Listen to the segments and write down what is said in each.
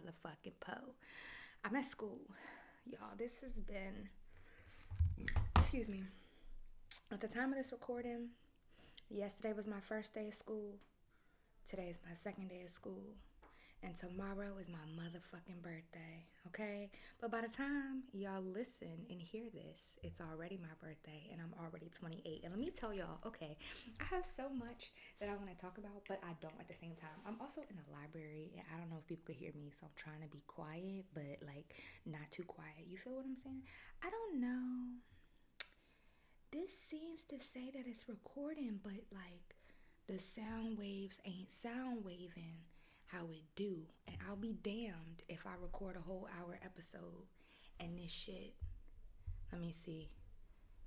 motherfucking Poe. I'm at school. Y'all, this has been, excuse me, at the time of this recording, yesterday was my first day of school. Today is my second day of school. And tomorrow is my motherfucking birthday, okay? But by the time y'all listen and hear this, it's already my birthday and I'm already 28. And let me tell y'all, okay, I have so much that I want to talk about, but I don't at the same time. I'm also in the library and I don't know if people could hear me, so I'm trying to be quiet, but like not too quiet. You feel what I'm saying? I don't know. This seems to say that it's recording, but like the sound waves ain't sound waving how it do. And I'll be damned if I record a whole hour episode and this shit. Let me see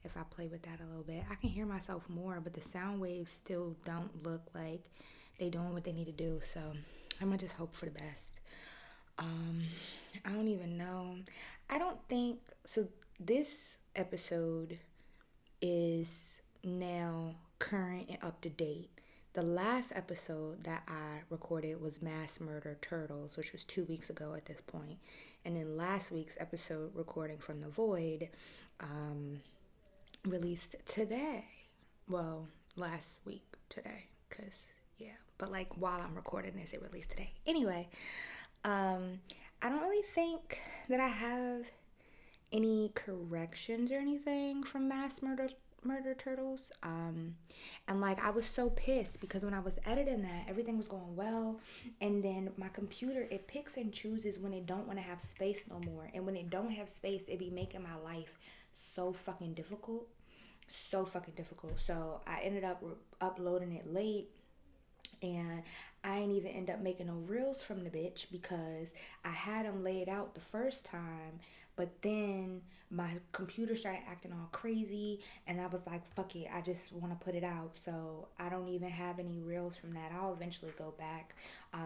if I play with that a little bit. I can hear myself more, but the sound waves still don't look like they doing what they need to do. So I'm gonna just hope for the best. I don't even know. I don't think so. This episode is now current and up to date. The last episode that I recorded was Mass Murder Turtles, which was 2 weeks ago at this point. And then last week's episode, Recording from the Void, released today. Well, last week today, because, yeah. But like while I'm recording this, it released today. Anyway, I don't really think that I have any corrections or anything from Mass Murder Turtles. And like I was so pissed because when I was editing that, everything was going well, and then my computer, it picks and chooses when it don't want to have space no more, and when it don't have space, it be making my life so fucking difficult. So I ended up uploading it late, and I ain't even end up making no reels from the bitch because I had them laid out the first time, but then my computer started acting all crazy, and I was like, fuck it, I just want to put it out. So I don't even have any reels from that. I'll eventually go back,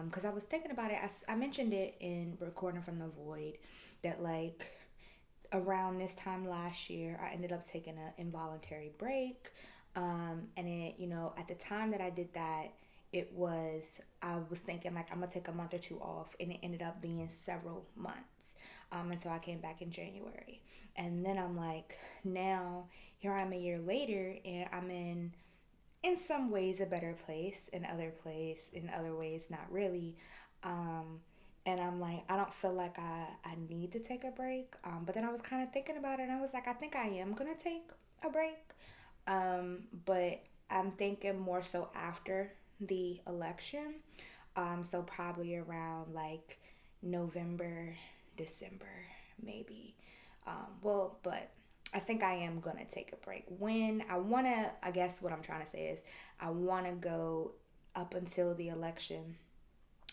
because I was thinking about it. I mentioned it in Recording from the Void that like around this time last year, I ended up taking an involuntary break. And it, at the time that I did that, I was thinking like I'm gonna take a month or two off, and it ended up being several months. And so I came back in January, and then I'm like, now here I'm a year later, and I'm in some ways a better place, in other ways not really. And I'm like, I don't feel like I need to take a break. But then I was kind of thinking about it, and I was like, I think I am gonna take a break. But I'm thinking more so after the election. So probably around like November, December, maybe. But I think I am gonna take a break. I guess what I'm trying to say is I wanna go up until the election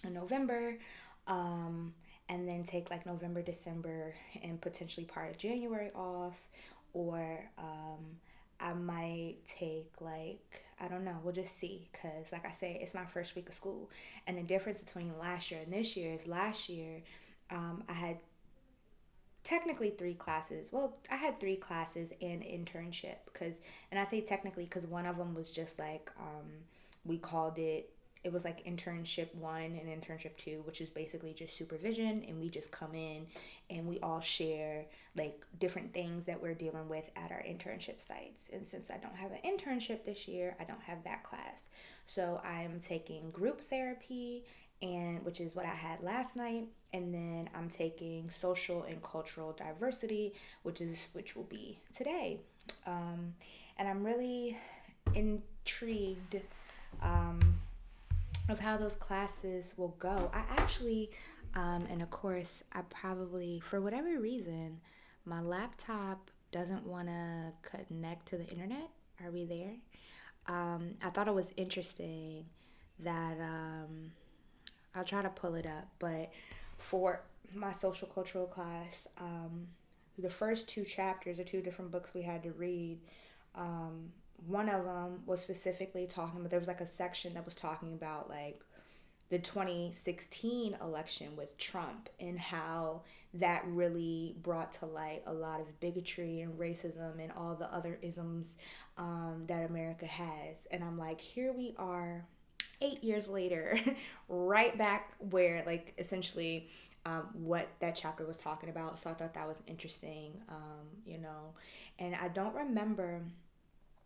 in November, and then take like November, December, and potentially part of January off, or I might take like, I don't know, we'll just see, because like I said, it's my first week of school, and the difference between last year and this year is last year I had technically 3 classes. Well, I had 3 classes and internship, and I say technically because one of them was just like, we called it was like internship 1 and internship 2, which is basically just supervision, and we just come in and we all share like different things that we're dealing with at our internship sites. And since I don't have an internship this year, I don't have that class. So I am taking group therapy, and which is what I had last night, and then I'm taking social and cultural diversity, which will be today. And I'm really intrigued of how those classes will go. I actually, and of course, I probably, for whatever reason, my laptop doesn't want to connect to the internet. Are we there? I thought it was interesting that, I'll try to pull it up, but for my social cultural class, the first 2 chapters are 2 different books we had to read. One of them was specifically talking, but there was like a section that was talking about like the 2016 election with Trump, and how that really brought to light a lot of bigotry and racism and all the other isms that America has. And I'm like, here we are 8 years later, right back where like essentially what that chapter was talking about. So I thought that was interesting, and I don't remember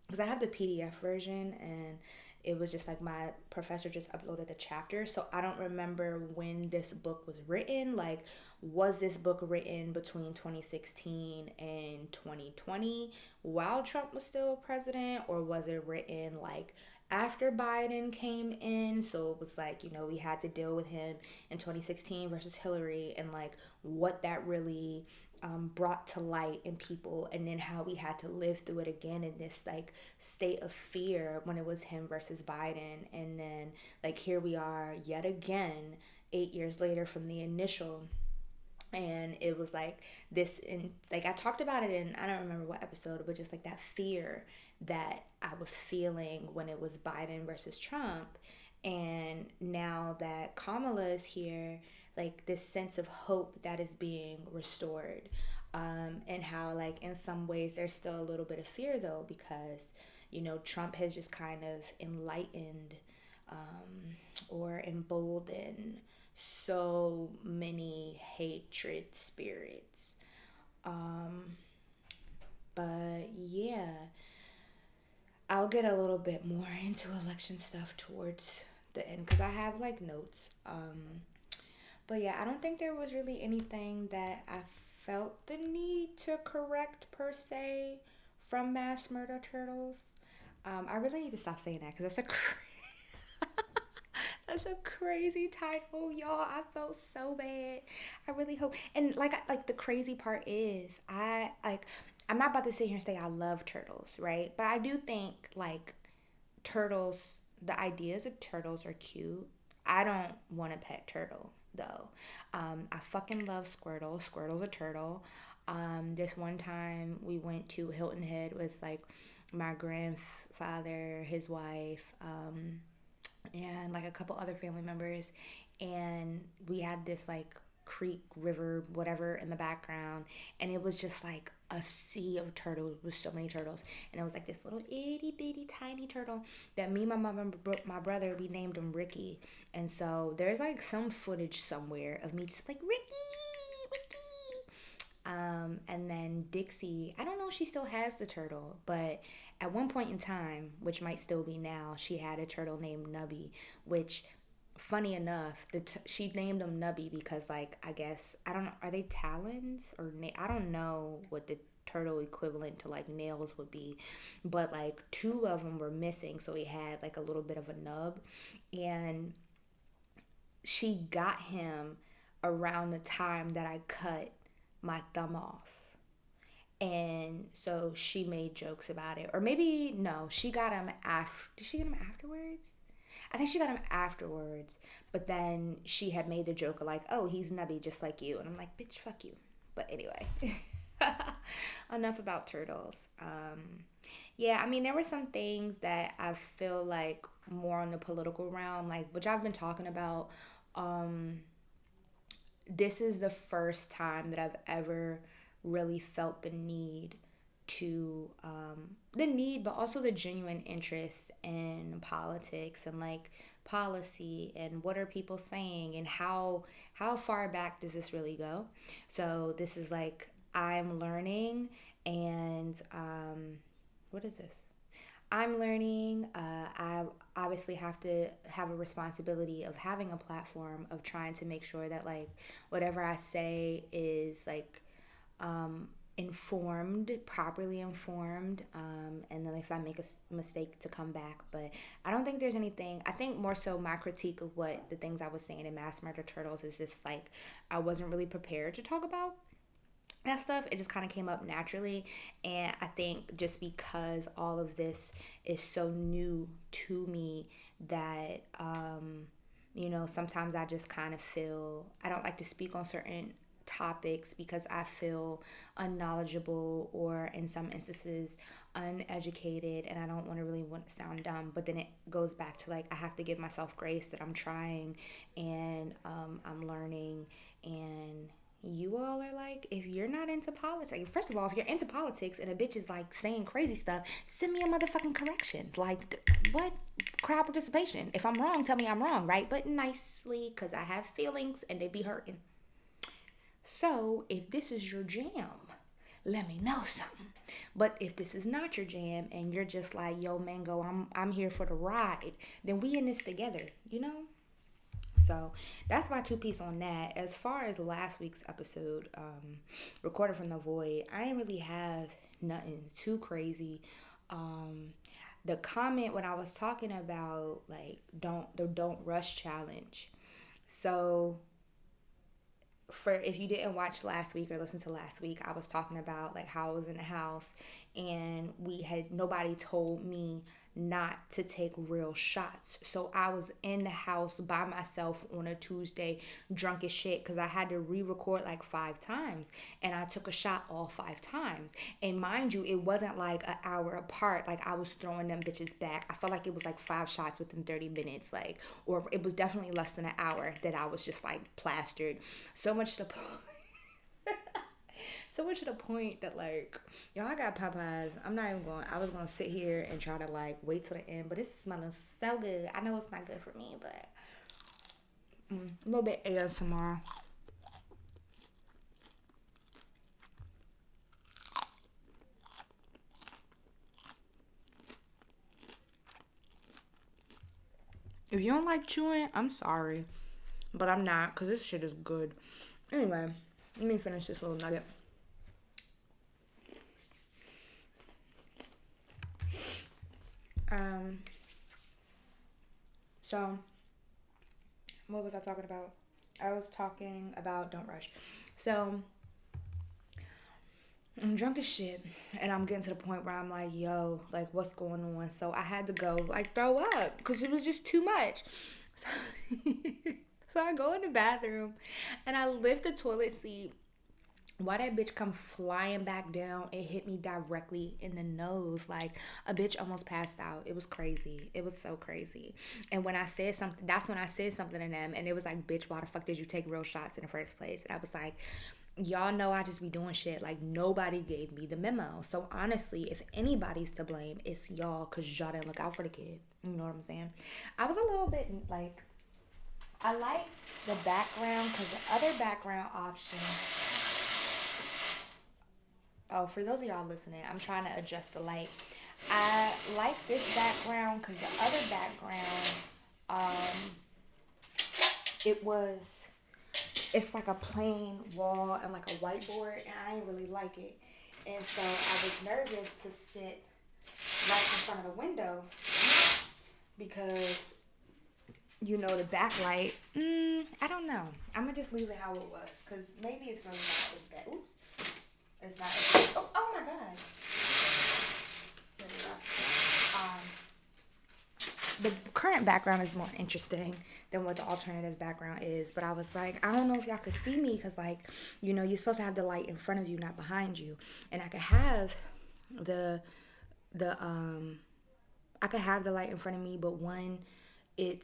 because I have the PDF version and it was just like my professor just uploaded the chapter. So I don't remember when this book was written. Like, was this book written between 2016 and 2020 while Trump was still president, or was it written like after Biden came in? So it was like, we had to deal with him in 2016 versus Hillary, and like what that really brought to light in people, and then how we had to live through it again in this like state of fear when it was him versus Biden. And then like here we are yet again 8 years later from the initial, and it was like this, and like I talked about it in, I don't remember what episode, but just like that fear that I was feeling when it was Biden versus Trump. And now that Kamala is here, like this sense of hope that is being restored. And how like in some ways there's still a little bit of fear though, because Trump has just kind of enlightened or emboldened so many hatred spirits. But yeah, I'll get a little bit more into election stuff towards the end because I have like notes. But yeah, I don't think there was really anything that I felt the need to correct per se from Mass Murder Turtles. I really need to stop saying that because that's a crazy title, y'all. I felt so bad. I really hope, and like the crazy part is, I'm not about to sit here and say I love turtles, right? But I do think like turtles, the ideas of turtles are cute. I don't want a pet turtle though. I fucking love Squirtle. Squirtle's a turtle. This one time we went to Hilton Head with like my grandfather, his wife, and like a couple other family members, and we had this like creek, river, whatever in the background, and it was just like a sea of turtles with so many turtles. And it was like this little itty bitty tiny turtle that me and my mom and my brother, we named him Ricky. And so there's like some footage somewhere of me just like Ricky. And then Dixie, I don't know if she still has the turtle, but at one point in time, which might still be now, she had a turtle named Nubby, which, funny enough, she named him Nubby because, like, I guess, I don't know, are they talons? Or, I don't know what the turtle equivalent to, like, nails would be, but, like, two of them were missing, so he had, like, a little bit of a nub, and she got him around the time that I cut my thumb off. And so she made jokes about it. Or maybe, no, she got him after. Did she get him afterwards? I think she got him afterwards. But then she had made the joke of like, oh, he's nubby just like you. And I'm like, bitch, fuck you. But anyway. Enough about turtles. Yeah, I mean, there were some things that I feel like more on the political realm, like, which I've been talking about. This is the first time that I've ever really felt the need but also the genuine interest in politics and like policy and what are people saying and how far back does this really go. So this is like I'm learning, and what is this? I'm learning. I obviously have to have a responsibility of having a platform, of trying to make sure that like whatever I say is like informed, properly informed, and then if I make a mistake to come back. But I don't think there's anything. I think more so my critique of what the things I was saying in Mass Murder Turtles is just like I wasn't really prepared to talk about that stuff. It just kind of came up naturally, and I think just because all of this is so new to me that sometimes I just kind of feel I don't like to speak on certain topics because I feel unknowledgeable or in some instances uneducated, and I don't want to sound dumb. But then it goes back to like I have to give myself grace that I'm trying, and I'm learning. And you all are like, if you're not into politics, first of all, if you're into politics and a bitch is like saying crazy stuff, send me a motherfucking correction. Like, what? Crowd participation. If I'm wrong, tell me I'm wrong, right? But nicely, because I have feelings and they be hurting. So if this is your jam, let me know something. But if this is not your jam and you're just like, yo, Mango, I'm here for the ride, then we in this together, you know? So that's my two piece on that. As far as last week's episode, recorded from the void, I didn't really have nothing too crazy. Um, the comment when I was talking about like don't rush challenge. So for if you didn't watch last week or listen to last week, I was talking about like how I was in the house and we had nobody told me not to take real shots. So I was in the house by myself on a Tuesday, drunk as shit, because I had to re-record like 5 times, and I took a shot all 5 times. And mind you, it wasn't like an hour apart. Like I was throwing them bitches back. I felt like it was like 5 shots within 30 minutes, like, or it was definitely less than an hour that I was just like plastered. So much to so much to the point that like, y'all, I got Popeyes. I'm not even going. I was gonna sit here and try to like wait till the end, but it's smelling so good. I know it's not good for me, but a little bit ASMR. If you don't like chewing, I'm sorry, but I'm not, cause this shit is good. Anyway, let me finish this little nugget. Um. So, what was I talking about? I was talking about don't rush. So, I'm drunk as shit, and I'm getting to the point where I'm like, yo, like, what's going on? So I had to go, like, throw up, because it was just too much. So, so I go in the bathroom, and I lift the toilet seat. Why that bitch come flying back down and hit me directly in the nose? Like, a bitch almost passed out. It was crazy. It was so crazy. And when I said something, that's when I said something to them, and it was like, bitch, why the fuck did you take real shots in the first place? And I was like, y'all know I just be doing shit. Like, nobody gave me the memo. So honestly, if anybody's to blame, it's y'all, because y'all didn't look out for the kid. You know what I'm saying? I was a little bit like, I like the background, because the other background option. Oh, for those of y'all listening, I'm trying to adjust the light. I like this background because the other background, it was, it's like a plain wall and like a whiteboard, and I didn't really like it. And so I was nervous to sit right in front of the window because, you know, the backlight, I don't know. I'm going to just leave it how it was, because maybe it's really not as bad. Oops. It's not as bad. Oh my God. There we go. The current background is more interesting than what the alternative background is. But I was like, I don't know if y'all could see me, because, like, you know, you're supposed to have the light in front of you, not behind you. And I could have the I could have the light in front of me, but one, it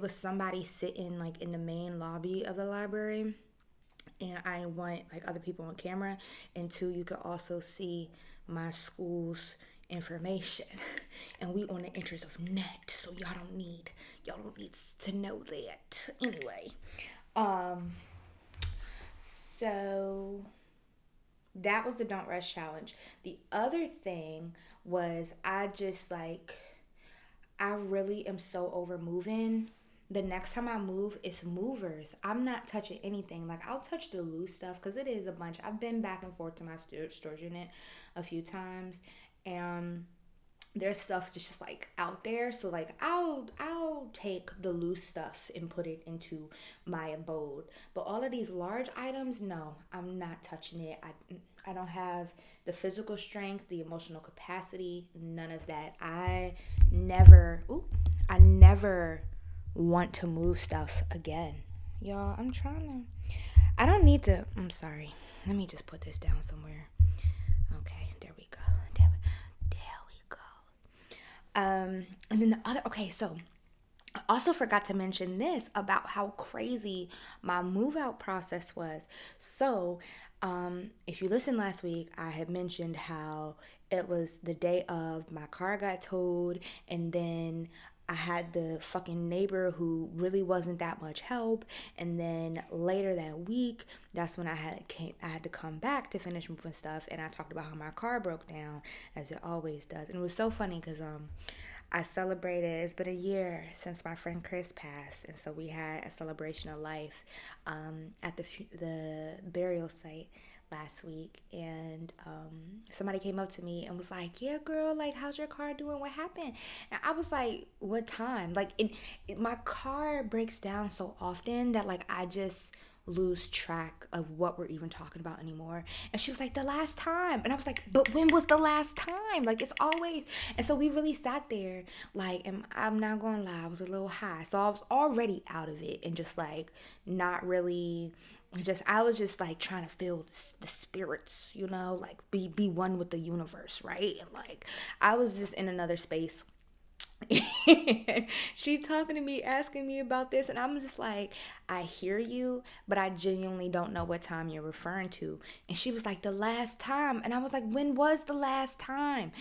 was somebody sitting like in the main lobby of the library, and I want like other people on camera, and two, you could also see my school's information, and we on the interest of net, so y'all don't need to know that anyway. um so that was the don't rush challenge. The other thing was, I really am so over moving. The next time I move, it's movers. I'm not touching anything. Like, I'll touch the loose stuff because it is a bunch. I've been back and forth to my storage unit a few times, and there's stuff just like out there. So like, I'll take the loose stuff and put it into my abode. But all of these large items, no, I'm not touching it. I don't have the physical strength, the emotional capacity, none of that. I never want to move stuff again. Y'all, I don't need to, I'm sorry. Let me just put this down somewhere. Okay, there we go. There we go. And then the other, okay, so I also forgot to mention this about how crazy my move out process was. So, if you listened last week, I had mentioned how it was the day of my car got towed, and then I had the fucking neighbor who really wasn't that much help. And then later that week, that's when I had to come back to finish moving stuff. And I talked about how my car broke down, as it always does. And it was so funny because I celebrated. It's been a year since my friend Chris passed, and so we had a celebration of life at the burial site last week. And somebody came up to me and was like, "Yeah, girl, like, how's your car doing? What happened?" And I was like, "What time?" Like, my car breaks down so often that like I just lose track of what we're even talking about anymore. And she was like, "The last time." And I was like, "But when was the last time? Like, it's always." And so we really sat there, like, and I'm not gonna lie, I was a little high, so I was already out of it and just like not really, just I was just like trying to feel the spirits, you know, like be one with the universe, right? And like I was just in another space. She talking to me, asking me about this, and I'm just like, "I hear you, but I genuinely don't know what time you're referring to." And she was like, "The last time." And I was like, "When was the last time?"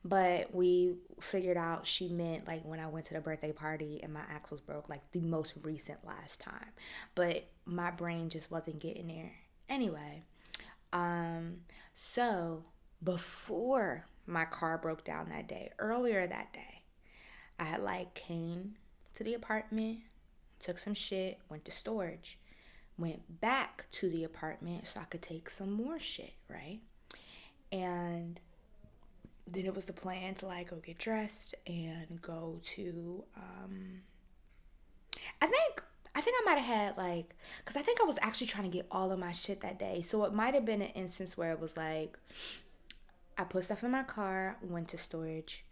But we figured out she meant like when I went to the birthday party and my axles broke, like the most recent last time. But my brain just wasn't getting there. Anyway, um, so before my car broke down that day, earlier that day, I had like came to the apartment, took some shit, went to storage, went back to the apartment so I could take some more shit, right? And then it was the plan to like go get dressed and go to I think I might have had like, because I think I was actually trying to get all of my shit that day. So it might have been an instance where it was like I put stuff in my car, went to storage,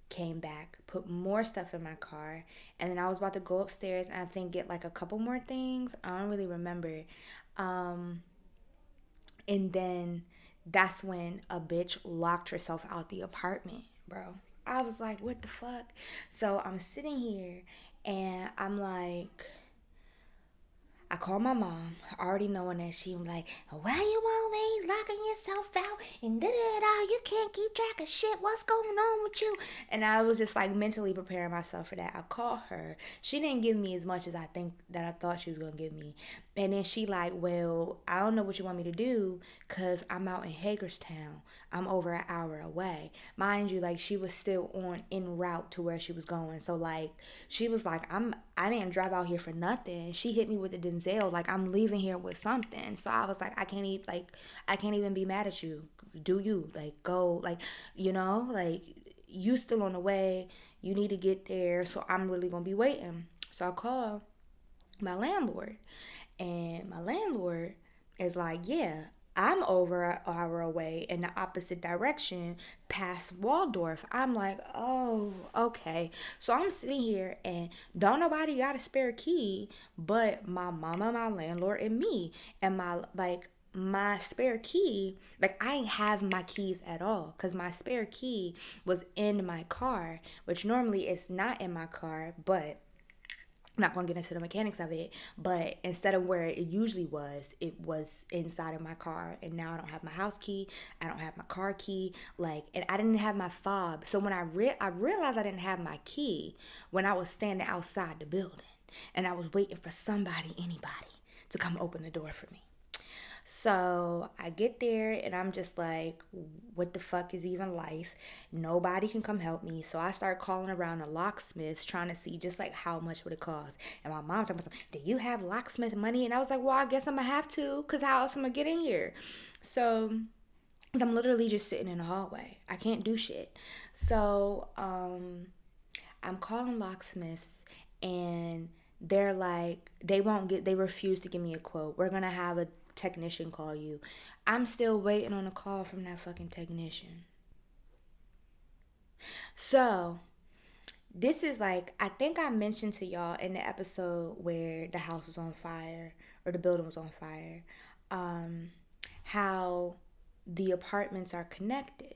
came back, put more stuff in my car, and then I was about to go upstairs and I think get like a couple more things. I don't really remember. Um, and then that's when a bitch locked herself out the apartment, bro. I was like, what the fuck? So I'm sitting here and I'm like, I called my mom, already knowing that she was like, "Why you always locking yourself out? And da da da, you can't keep track of shit. What's going on with you?" And I was just like mentally preparing myself for that. I called her. She didn't give me as much as I think that I thought she was gonna give me. And then she like, "Well, I don't know what you want me to do, cause I'm out in Hagerstown. I'm over an hour away." Mind you, like she was still on en route to where she was going. So like she was like, I didn't drive out here for nothing. She hit me with the Denzel, like I'm leaving here with something. So I was like, I can't even be mad at you. Do you like go like, you know, like you still on the way. You need to get there. So I'm really gonna be waiting. So I called my landlord, and my landlord is like, "Yeah, I'm over an hour away in the opposite direction past Waldorf." I'm like, "Oh, okay." So I'm sitting here and don't nobody got a spare key but my mama, my landlord, and me. And my spare key, like I ain't have my keys at all because my spare key was in my car, which normally it's not in my car, but I'm not going to get into the mechanics of it, but instead of where it usually was, it was inside of my car. And now I don't have my house key. I don't have my car key. Like, and I didn't have my fob. So when I realized I didn't have my key when I was standing outside the building and I was waiting for anybody to come open the door for me. So I get there and I'm just like, what the fuck is even life? Nobody can come help me. So I start calling around the locksmiths trying to see just like how much would it cost. And my mom talking about, "Do you have locksmith money?" And I was like, "Well, I guess I'm gonna have to, because how else am I gonna get in here?" So I'm literally just sitting in the hallway. I can't do shit. So I'm calling locksmiths, and they're like, they refuse to give me a quote. "We're gonna have a technician call you." I'm still waiting on a call from that fucking technician. So this is like, I think I mentioned to y'all in the episode where the house was on fire, or the building was on fire, um, how the apartments are connected.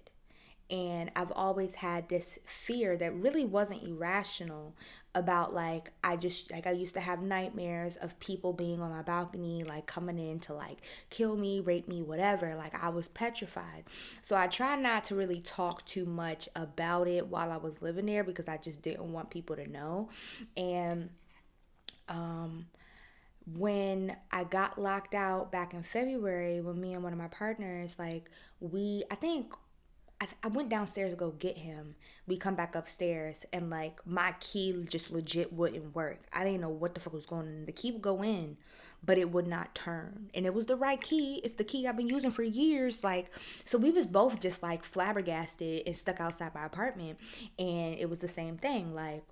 And I've always had this fear that really wasn't irrational about, like, I used to have nightmares of people being on my balcony, like coming in to like kill me, rape me, whatever. Like, I was petrified. So I tried not to really talk too much about it while I was living there because I just didn't want people to know. And when I got locked out back in February, when me and one of my partners, like, I think I went downstairs to go get him. We come back upstairs and like my key just legit wouldn't work. I didn't know what the fuck was going on. The key would go in, but it would not turn. And it was the right key. It's the key I've been using for years. Like, so we was both just like flabbergasted and stuck outside my apartment. And it was the same thing. Like,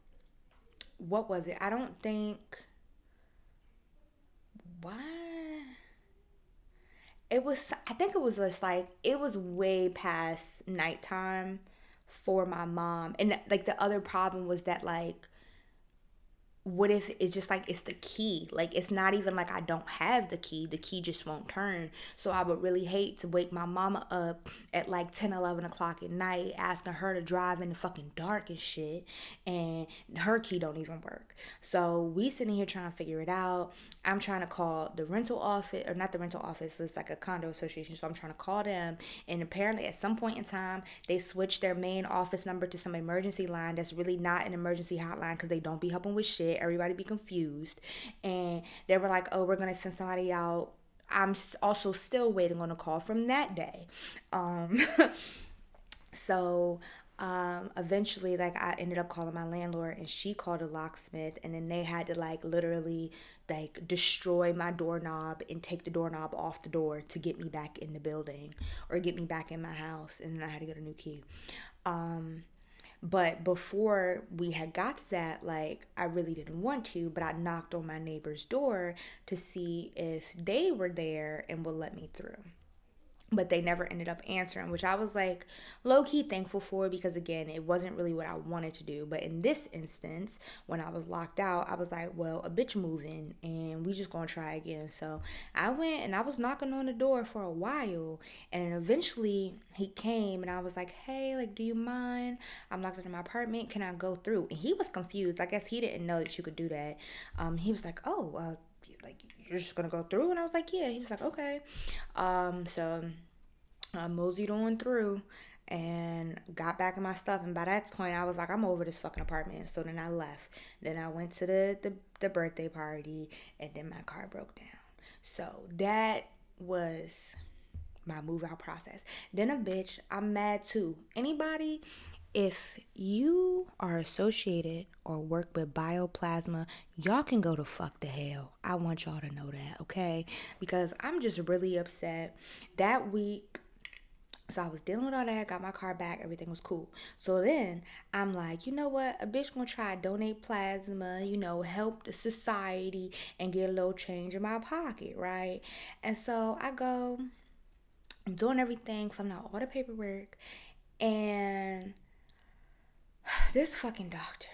what was it? I don't think why it was, I think it was just like it was way past nighttime for my mom. And like the other problem was that, like, what if it's just like it's the key? Like, it's not even like I don't have the key just won't turn. So I would really hate to wake my mama up at like 10, 11 o'clock at night asking her to drive in the fucking dark and shit, and her key don't even work. So we sitting here trying to figure it out. I'm trying to call the rental office, or not the rental office, it's like a condo association. So I'm trying to call them, and apparently at some point in time they switched their main office number to some emergency line that's really not an emergency hotline because they don't be helping with shit. Everybody be confused. And they were like, oh, we're gonna send somebody out. I'm also still waiting on a call from that day. um so eventually, like, I ended up calling my landlord, and she called a locksmith, and then they had to like literally like destroy my doorknob and take the doorknob off the door to get me back in the building, or get me back in my house, and then I had to get a new key. But before we had got to that, like, I really didn't want to, but I knocked on my neighbor's door to see if they were there and would let me through. But they never ended up answering, which I was like low key thankful for, because again, it wasn't really what I wanted to do. But in this instance, when I was locked out, I was like, well, a bitch moving and we just gonna try again. So I went and I was knocking on the door for a while, and eventually he came, and I was like, hey, like, do you mind? I'm locked in my apartment, can I go through? And he was confused. I guess he didn't know that you could do that. He was like, oh, like, you're just gonna go through? And I was like, yeah. He was like, okay. So I moseyed on through and got back in my stuff. And by that point, I was like, I'm over this fucking apartment. So then I left. Then I went to the birthday party, and then my car broke down. So that was my move out process. Then a bitch, I'm mad too. Anybody, if you are associated or work with bioplasma, y'all can go to fuck the hell. I want y'all to know that, okay? Because I'm just really upset. That week, so I was dealing with all that, got my car back, everything was cool. So then I'm like, you know what? A bitch gonna try to donate plasma, help the society and get a little change in my pocket, right? And so I go, I'm doing everything, filling out all the paperwork, and this fucking doctor.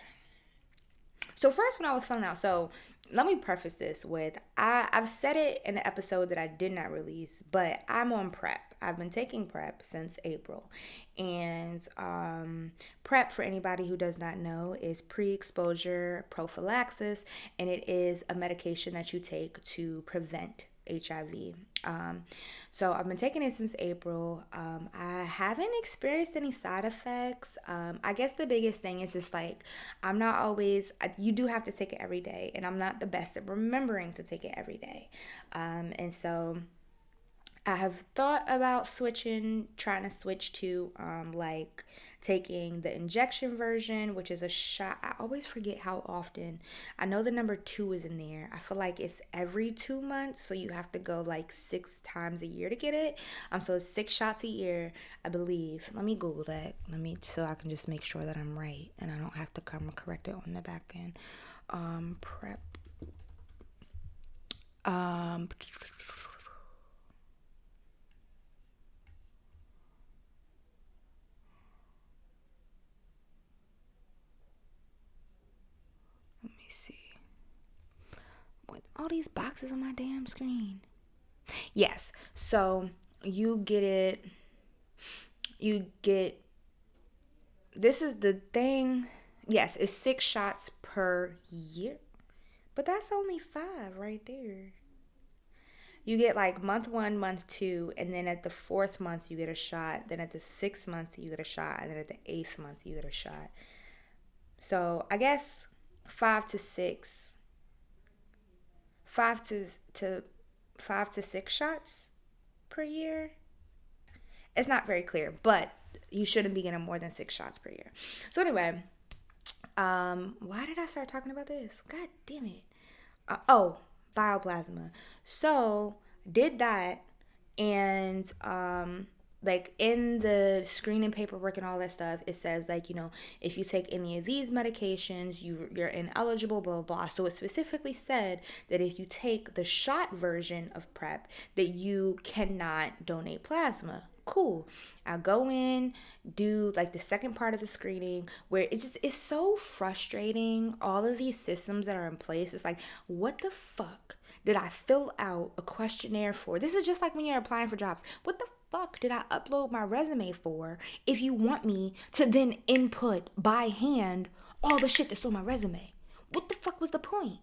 So first, when I was filling out, so let me preface this with, I've said it in an episode that I did not release, but I'm on PrEP. I've been taking PrEP since April. And PrEP, for anybody who does not know, is pre-exposure prophylaxis, and it is a medication that you take to prevent HIV. So I've been taking it since April. I haven't experienced any side effects. I guess the biggest thing is just like, I'm not always, you do have to take it every day, and I'm not the best at remembering to take it every day. And so I have thought about trying to switch to like taking the injection version, which is a shot. I always forget how often. I know the number 2 is in there. I feel like it's every 2 months, so you have to go like 6 times a year to get it. So it's 6 shots a year, I believe. Let me Google that. So I can just make sure that I'm right and I don't have to come correct it on the back end. PrEP. All these boxes on my damn screen. Yes. So you get this is the thing. Yes, it's 6 shots per year. But that's only 5 right there. You get like month 1, month 2, and then at the 4th month you get a shot. Then at the 6th month you get a shot, and then at the 8th month you get a shot. So I guess 5 to 6, 5 to 5 to 6 shots per year. It's not very clear, but you shouldn't be getting more than 6 shots per year. So anyway, why did I start talking about this? God damn it. Bioplasma. So did that, and like in the screening paperwork and all that stuff, it says like, if you take any of these medications, you're ineligible, blah, blah, blah. So it specifically said that if you take the shot version of PrEP, that you cannot donate plasma. Cool. I'll go in, do like the second part of the screening, where it's so frustrating. All of these systems that are in place, it's like, what the fuck did I fill out a questionnaire for? This is just like when you're applying for jobs. What the fuck did I upload my resume for if you want me to then input by hand all the shit that's on my resume? What the fuck was the point?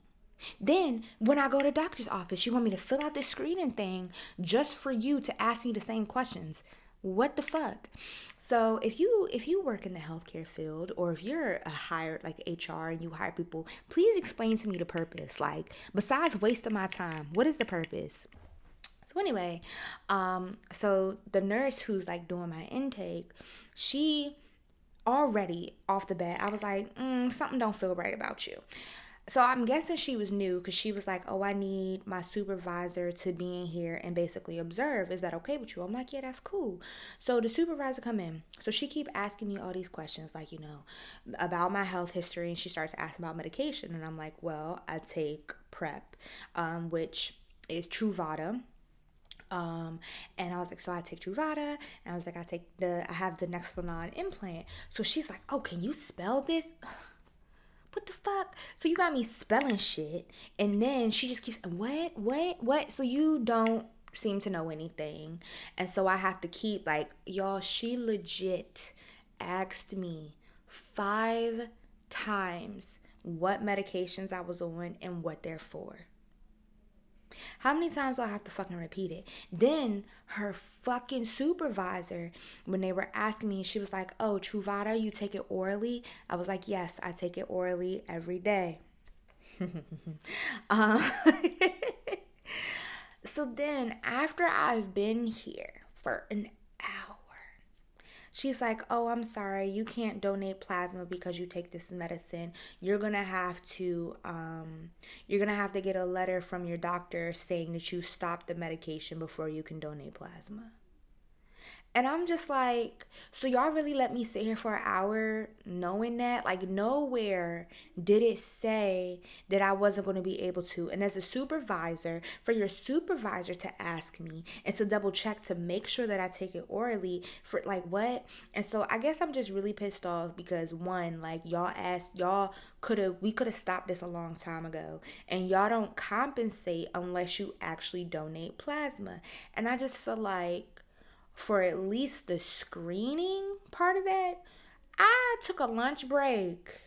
Then when I go to doctor's office, you want me to fill out this screening thing just for you to ask me the same questions. What the fuck? So if you work in the healthcare field, or if you're a hired like HR and you hire people, please explain to me the purpose. Like, besides wasting my time, what is the purpose? So anyway, so the nurse who's like doing my intake, she already off the bat, I was like, something don't feel right about you. So I'm guessing she was new, because she was like, oh, I need my supervisor to be in here and basically observe. Is that okay with you? I'm like, yeah, that's cool. So the supervisor come in. So she keep asking me all these questions, like, about my health history. And she starts asking about medication. And I'm like, well, I take PrEP, which is Truvada. And I was like, so I take Truvada, and I was like, I have the Nexplanon implant. So she's like, oh, can you spell this? What the fuck? So you got me spelling shit, and then she just keeps, what? So you don't seem to know anything. And so I have to keep, like, y'all, she legit asked me 5 times what medications I was on and what they're for. How many times do I have to fucking repeat it? Then her fucking supervisor, when they were asking me, she was like, oh, Truvada, you take it orally? I was like, yes, I take it orally every day. um, so then after I've been here for an hour, she's like, oh, I'm sorry, you can't donate plasma because you take this medicine. You're gonna have to get a letter from your doctor saying that you stopped the medication before you can donate plasma. And I'm just like, so y'all really let me sit here for an hour knowing that? Like, nowhere did it say that I wasn't going to be able to. And as a supervisor, for your supervisor to ask me and to double check to make sure that I take it orally, for like, what? And so I guess I'm just really pissed off because, one, like, we could have stopped this a long time ago. And y'all don't compensate unless you actually donate plasma. And I just feel like, for at least the screening part of that, I took a lunch break.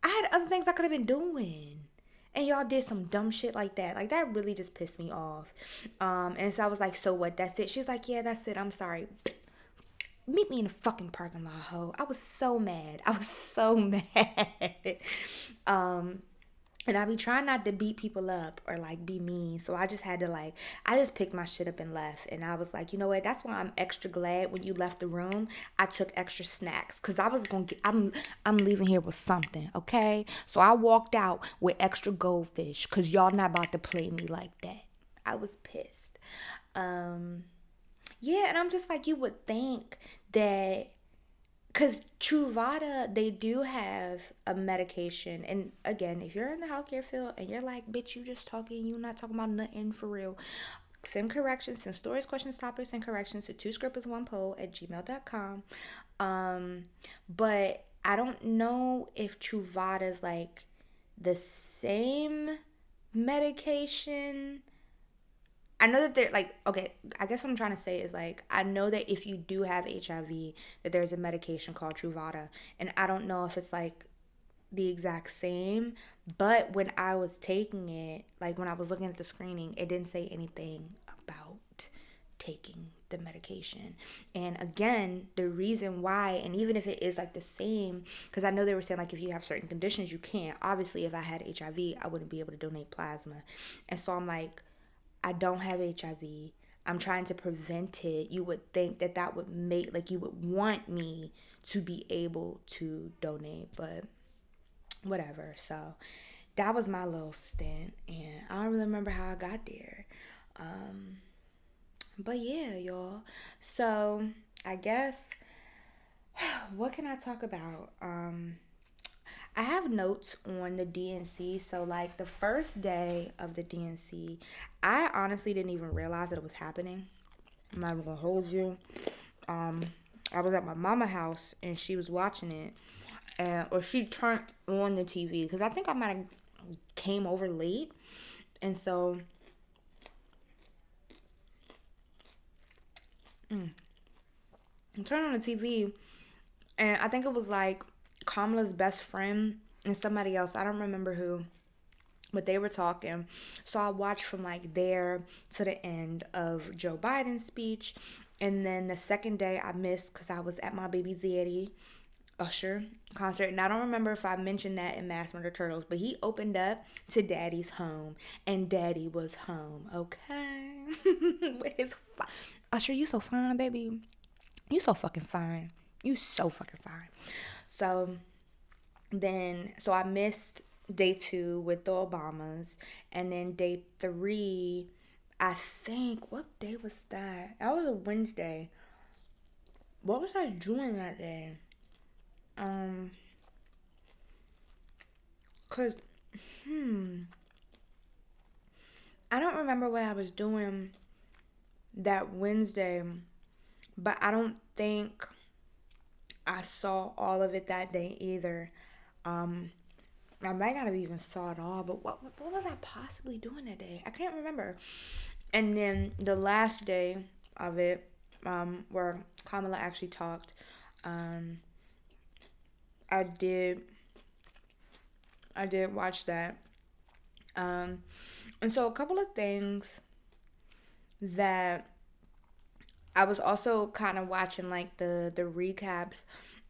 I had other things I could have been doing. And y'all did some dumb shit like that. Like, that really just pissed me off. And so I was like, so what? That's it? She's like, yeah, that's it. I'm sorry. Meet me in the fucking parking lot, ho. I was so mad. And I be trying not to beat people up or like be mean. So I just had to I just picked my shit up and left. And I was like, you know what? That's why I'm extra glad when you left the room, I took extra snacks. Cause I was I'm leaving here with something, okay? So I walked out with extra goldfish. Cause y'all not about to play me like that. I was pissed. Yeah, and I'm just like, you would think that, because Truvada, they do have a medication. And again, if you're in the healthcare field and you're like, bitch, you just talking, you not talking about nothing for real, send corrections, send stories, questions, topics, and corrections to 2scripters1poll@gmail.com. But I don't know if Truvada's like the same medication I know that they're like, okay, I guess what I'm trying to say is like, I know that if you do have HIV, that there's a medication called Truvada. And I don't know if it's like the exact same, but when I was taking it, like when I was looking at the screening, it didn't say anything about taking the medication. And again, the reason why, and even if it is like the same, because I know they were saying like if you have certain conditions, you can't. Obviously, if I had HIV, I wouldn't be able to donate plasma. And so I'm like, I don't have HIV. I'm trying to prevent it. You would think that that would make, like, you would want me to be able to donate, but whatever. So that was my little stint, and I don't really remember how I got there. But yeah, y'all. So I guess what can I talk about? I have notes on the DNC. So like the first day of the DNC, I honestly didn't even realize that it was happening. I'm not even gonna hold you. Um, I was at my mama house and she was watching it, or she turned on the TV because I think I might have came over late, and so I turned on the TV, and I think it was like Kamala's best friend and somebody else. I don't remember who, but they were talking. So I watched from like there to the end of Joe Biden's speech. And then the second day I missed because I was at my baby Zaddy Usher concert. And I don't remember if I mentioned that in Mass Murder Turtles, but he opened up to Daddy's home. And Daddy was home, okay? With his Usher, you so fine, baby. You so fucking fine. You so fucking fine. So so I missed day 2 with the Obamas, and then day 3, I think, what day was that? That was a Wednesday. What was I doing that day? Cause, I don't remember what I was doing that Wednesday, but I don't think I saw all of it that day either. I might not have even saw it all, but what was I possibly doing that day? I can't remember. And then the last day of it, where Kamala actually talked, I did watch that. And so a couple of things that I was also kind of watching, like the recaps,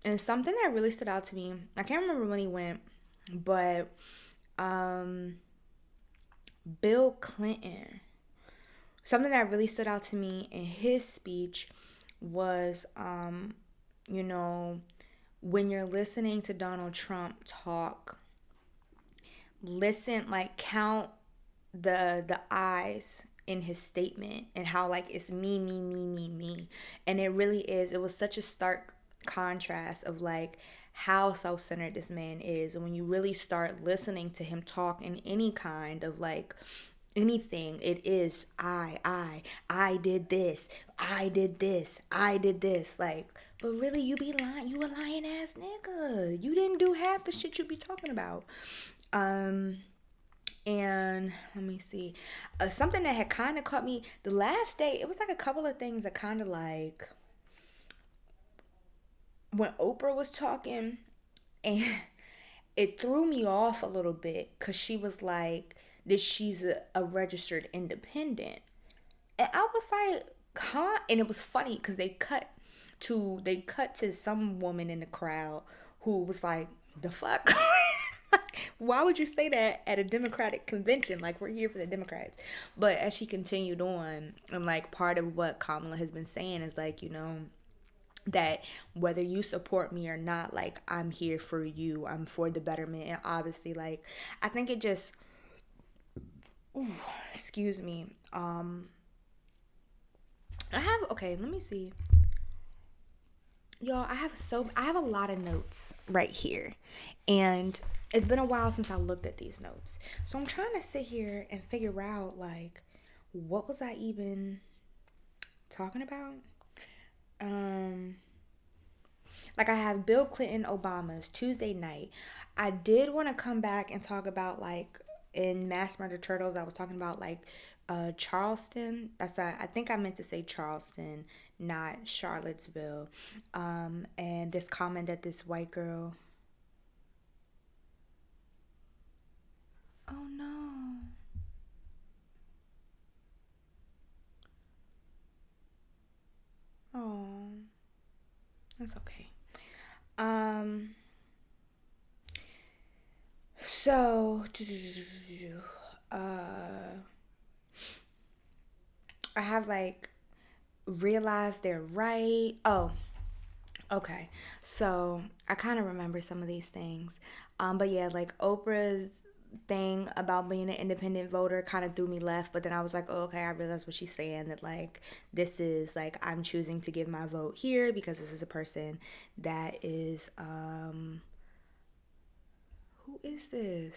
and something that really stood out to me. I can't remember when he went, but Bill Clinton. Something that really stood out to me in his speech was, you know, when you're listening to Donald Trump talk, listen, like count the eyes in his statement and how like it's me, me, me, me, me. And it really is. It was such a stark contrast of like how self-centered this man is. And when you really start listening to him talk in any kind of like anything, it is I did this, I did this, I did this. Like, but really you be lying, you a lying ass nigga. You didn't do half the shit you be talking about. And let me see, something that had kind of caught me the last day. It was like a couple of things that kind of like when Oprah was talking, and it threw me off a little bit because she was like that she's a registered independent, and I was like, huh? And it was funny because they cut to some woman in the crowd who was like, the fuck. Why would you say that at a Democratic convention? Like, we're here for the Democrats. But as she continued on, and like part of what Kamala has been saying is like, that whether you support me or not, like I'm here for you. I'm for the betterment. And obviously, like, I think it just, ooh, excuse me. Okay, let me see. Y'all, I have a lot of notes right here. And it's been a while since I looked at these notes. So I'm trying to sit here and figure out like what was I even talking about? Like I have Bill Clinton Obama's Tuesday night. I did want to come back and talk about like in Mass Murder Turtles, I was talking about like Charleston. I think I meant to say Charleston, not Charlottesville. And this comment that this white girl. Oh no. Oh, that's okay. Um. So, uh, I have like realized they're right. Oh, okay. So I kind of remember some of these things. But yeah, like Oprah's thing about being an independent voter kind of threw me left. But then I was like, oh, okay, I realized what she's saying, that like this is like I'm choosing to give my vote here because this is a person that is, who is this?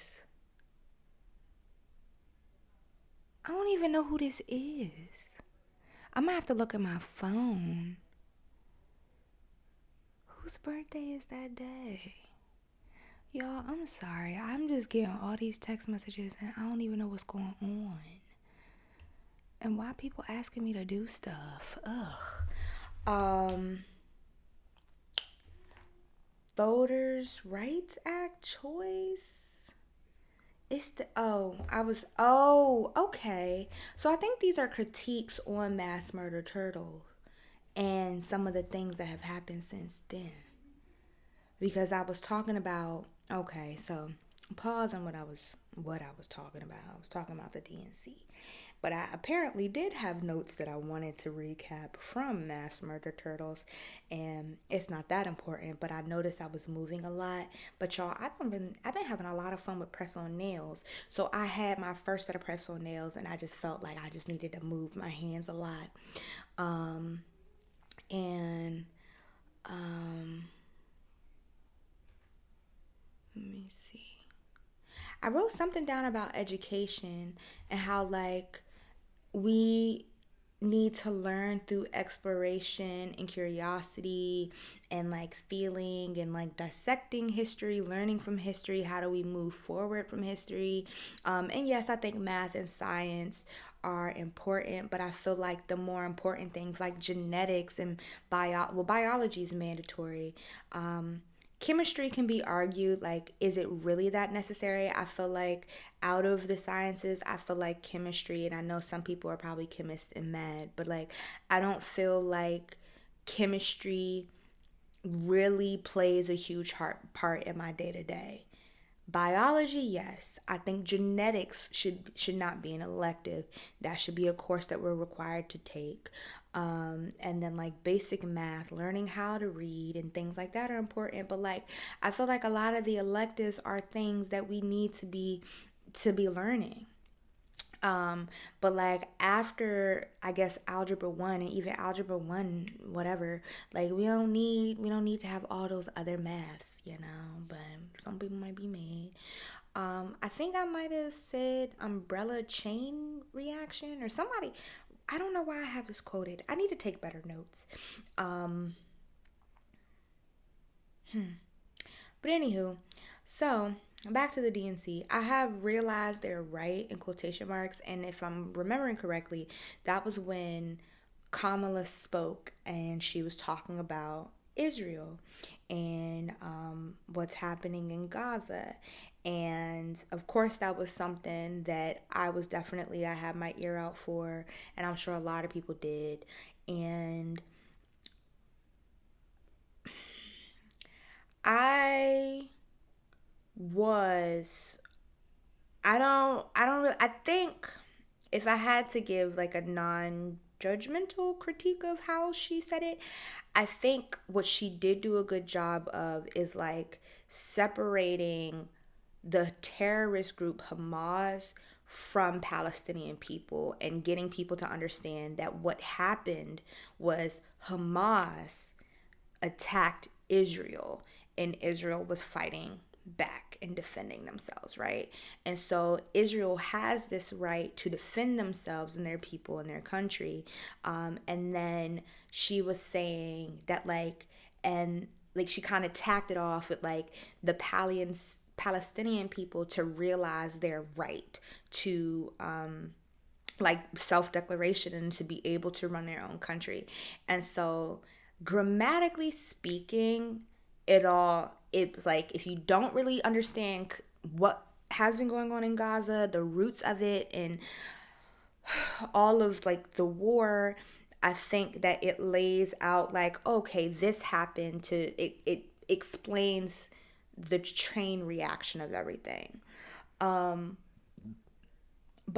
I don't even know who this is. I'm gonna have to look at my phone. Whose birthday is that day? Y'all, I'm sorry. I'm just getting all these text messages and I don't even know what's going on. And why people asking me to do stuff? Ugh. Um, Voters Rights Act choice. It's the okay. So I think these are critiques on mass murder turtle and some of the things that have happened since then. Because I was talking about, okay, so pause on what I was talking about. I was talking about the DNC. But I apparently did have notes that I wanted to recap from Mass Murder Turtles, and it's not that important. But I noticed I was moving a lot. But y'all, I've been having a lot of fun with press on nails. So I had my first set of press on nails, and I just felt like I just needed to move my hands a lot. Um, and um, let me see. I wrote something down about education and how like we need to learn through exploration and curiosity and like feeling and like dissecting history, learning from history. How do we move forward from history? And yes, I think math and science are important, but I feel like the more important things like genetics and biology is mandatory. Chemistry can be argued, like, is it really that necessary? I feel like out of the sciences, I feel like chemistry, and I know some people are probably chemists and mad, but like I don't feel like chemistry really plays a huge part in my day to day. Biology, yes. I think genetics should not be an elective. That should be a course that we're required to take. And then like basic math, learning how to read and things like that are important. But like I feel like a lot of the electives are things that we need to be learning. But like after I guess algebra one and even algebra one, whatever, like we don't need to have all those other maths, you know. But some people might be mad. I think I might have said umbrella chain reaction or somebody. I don't know why I have this quoted. I need to take better notes. Um, but anywho, so back to the DNC. I have realized they're right in quotation marks, and if I'm remembering correctly, that was when Kamala spoke and she was talking about Israel and what's happening in Gaza. And of course, that was something that I had my ear out for, and I'm sure a lot of people did. And I was I don't really I think if I had to give like a non-judgmental critique of how she said it, I think what she did do a good job of is like separating the terrorist group Hamas from Palestinian people and getting people to understand that what happened was Hamas attacked Israel and Israel was fighting back and defending themselves, right? And so Israel has this right to defend themselves and their people and their country. And then she was saying that, like, and like she kind of tacked it off with like the Palestinian people to realize their right to like self-declaration and to be able to run their own country. And so grammatically speaking, it's like if you don't really understand what has been going on in Gaza, the roots of it, and all of like the war, I think that it lays out like, okay, this happened to it explains the chain reaction of everything. But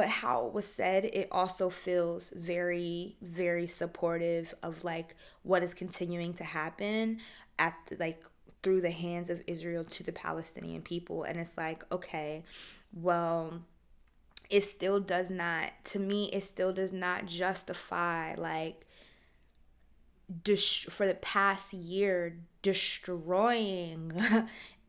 how it was said, it also feels very, very supportive of like what is continuing to happen at like through the hands of Israel to the Palestinian people. And it's like, okay, well, it still does not, to me, it still does not justify like for the past year destroying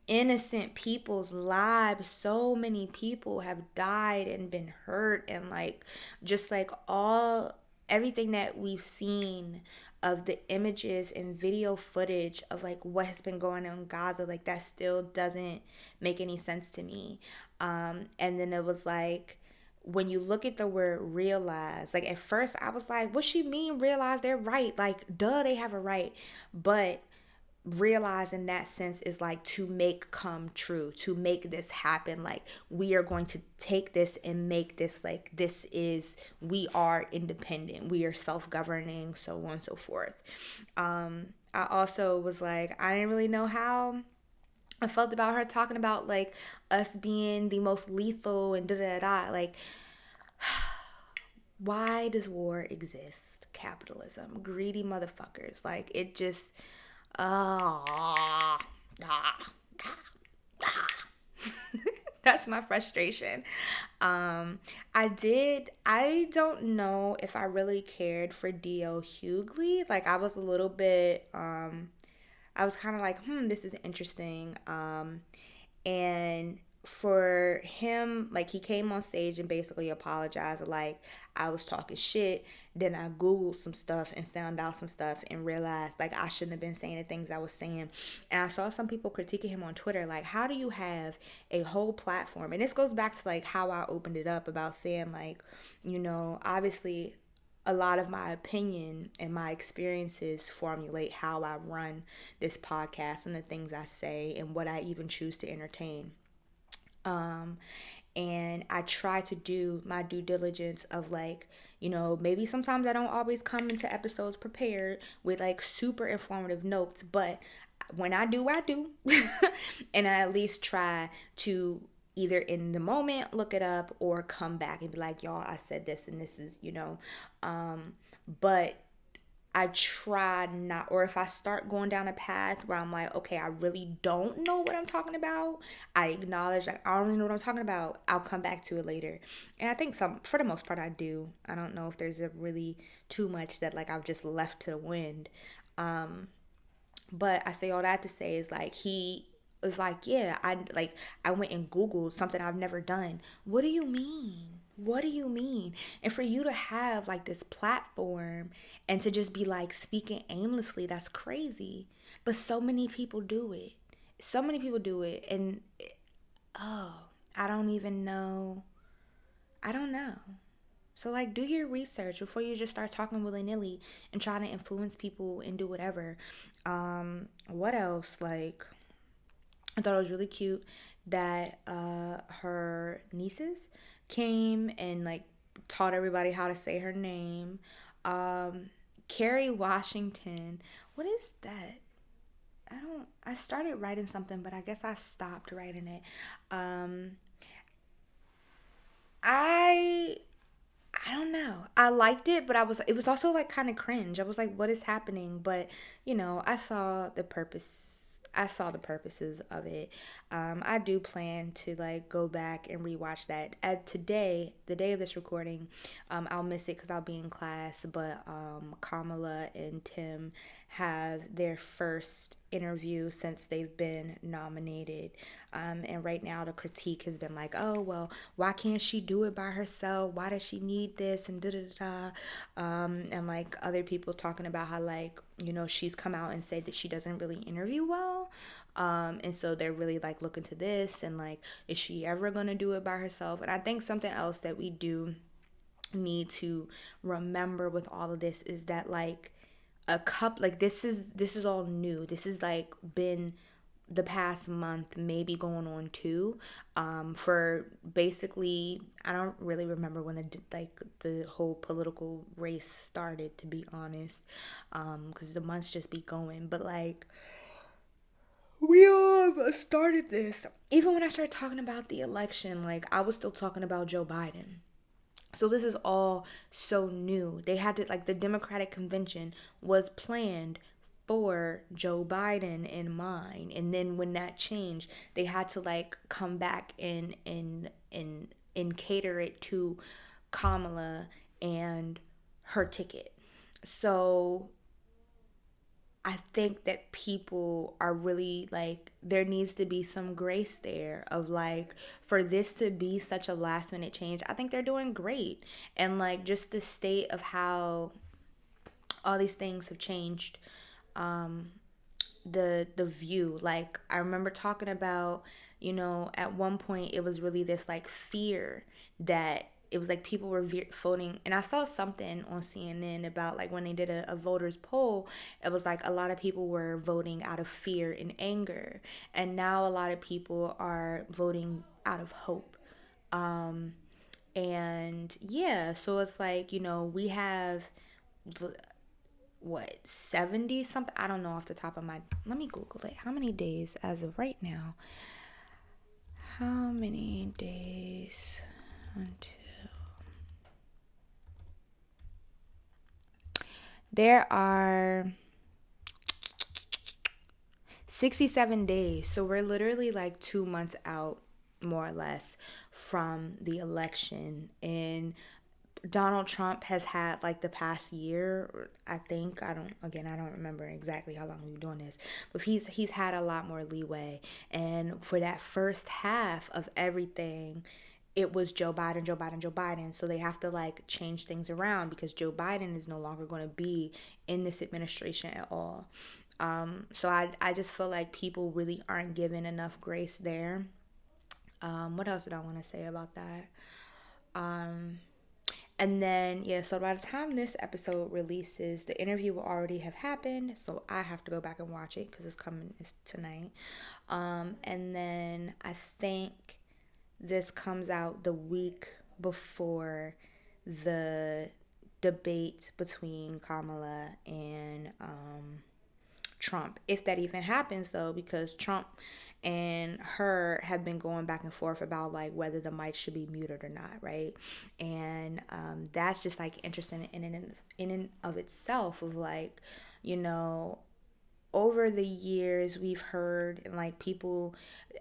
innocent people's lives. So many people have died and been hurt, and like just like all everything that we've seen of the images and video footage of like what has been going on in Gaza, like that still doesn't make any sense to me. And then it was like when you look at the word realize, like at first I was like, what she mean realize they're right? Like, duh, they have a right. But realize in that sense is like to make come true, to make this happen. Like we are going to take this and make this like this is, we are independent, we are self-governing, so on and so forth. I also was like, I didn't really know how I felt about her talking about like us being the most lethal and da da da. Like, why does war exist? Capitalism, greedy motherfuckers. Like, it just, ah, ah, ah. That's my frustration. I don't know if I really cared for D.L. Hughley. Like, I was a little bit, I was kind of like, this is interesting. And for him, like he came on stage and basically apologized, like I was talking shit. Then I Googled some stuff and found out some stuff and realized like I shouldn't have been saying the things I was saying. And I saw some people critiquing him on Twitter, like, how do you have a whole platform? And this goes back to like how I opened it up about saying like, obviously a lot of my opinion and my experiences formulate how I run this podcast and the things I say and what I even choose to entertain. And I try to do my due diligence of like, maybe sometimes I don't always come into episodes prepared with like super informative notes, but when I do, I do. And I at least try to either in the moment look it up or come back and be like, y'all, I said this and this is, but I try not, or if I start going down a path where I'm like, okay, I really don't know what I'm talking about, I acknowledge like I don't really know what I'm talking about. I'll come back to it later. And I think for the most part, I do. I don't know if there's a really too much that like I've just left to the wind. But I say all that to say is like he was like, yeah, I went and Googled something I've never done. What do you mean? What do you mean? And for you to have like this platform and to just be like speaking aimlessly, that's crazy. But so many people do it. So many people do it. And oh, I don't even know. I don't know. So like do your research before you just start talking willy-nilly and trying to influence people and do whatever. What else? Like I thought it was really cute that her nieces came and like taught everybody how to say her name. Carrie Washington. What is that? I started writing something, but I guess I stopped writing it. I I don't know. I liked it, but it was also like kind of cringe. I was like, what is happening? But, I saw the purpose. I saw the purposes of it. I do plan to like go back and rewatch that. At today, the day of this recording, I'll miss it because I'll be in class. But Kamala and Tim have their first interview since they've been nominated. And right now the critique has been like, oh, well, why can't she do it by herself? Why does she need this? And da da da. And like other people talking about how like, she's come out and said that she doesn't really interview well. And so they're really like looking to this and like, is she ever going to do it by herself? And I think something else that we do need to remember with all of this is that like a cup like this is all new. This is like been the past month, maybe going on two, for basically I don't really remember when the whole political race started, to be honest, because the months just be going, but like we started this. Even when I started talking about the election, like I was still talking about Joe Biden. So this is all so new. They had to like the Democratic convention was planned for Joe Biden in mind. And then when that changed, they had to like come back and cater it to Kamala and her ticket. So I think that people are really like, there needs to be some grace there of like, for this to be such a last minute change. I think they're doing great. And like, just the state of how all these things have changed, um, the view. Like, I remember talking about, at one point it was really this like fear that it was like people were voting, and I saw something on CNN about like when they did a voters poll, it was like a lot of people were voting out of fear and anger, and now a lot of people are voting out of hope. And yeah, so it's like, we have what, 70 something, I don't know off the top of my, let me Google it, how many days as of right now, how many days until there are 67 days. So we're literally like 2 months out, more or less, from the election. And Donald Trump has had like the past year, I think, I don't remember exactly how long we've been doing this, but he's had a lot more leeway. And for that first half of everything, it was Joe Biden, Joe Biden, Joe Biden. So they have to like change things around because Joe Biden is no longer going to be in this administration at all. So I just feel like people really aren't given enough grace there. What else did I want to say about that? Um, and then, yeah, so by the time this episode releases, the interview will already have happened. So I have to go back and watch it because it's tonight. And then I think this comes out the week before the debate between Kamala and Trump. If that even happens, though, because Trump and her have been going back and forth about like whether the mic should be muted or not, right? And that's just like interesting in and of itself of like, you know, over the years we've heard and like people,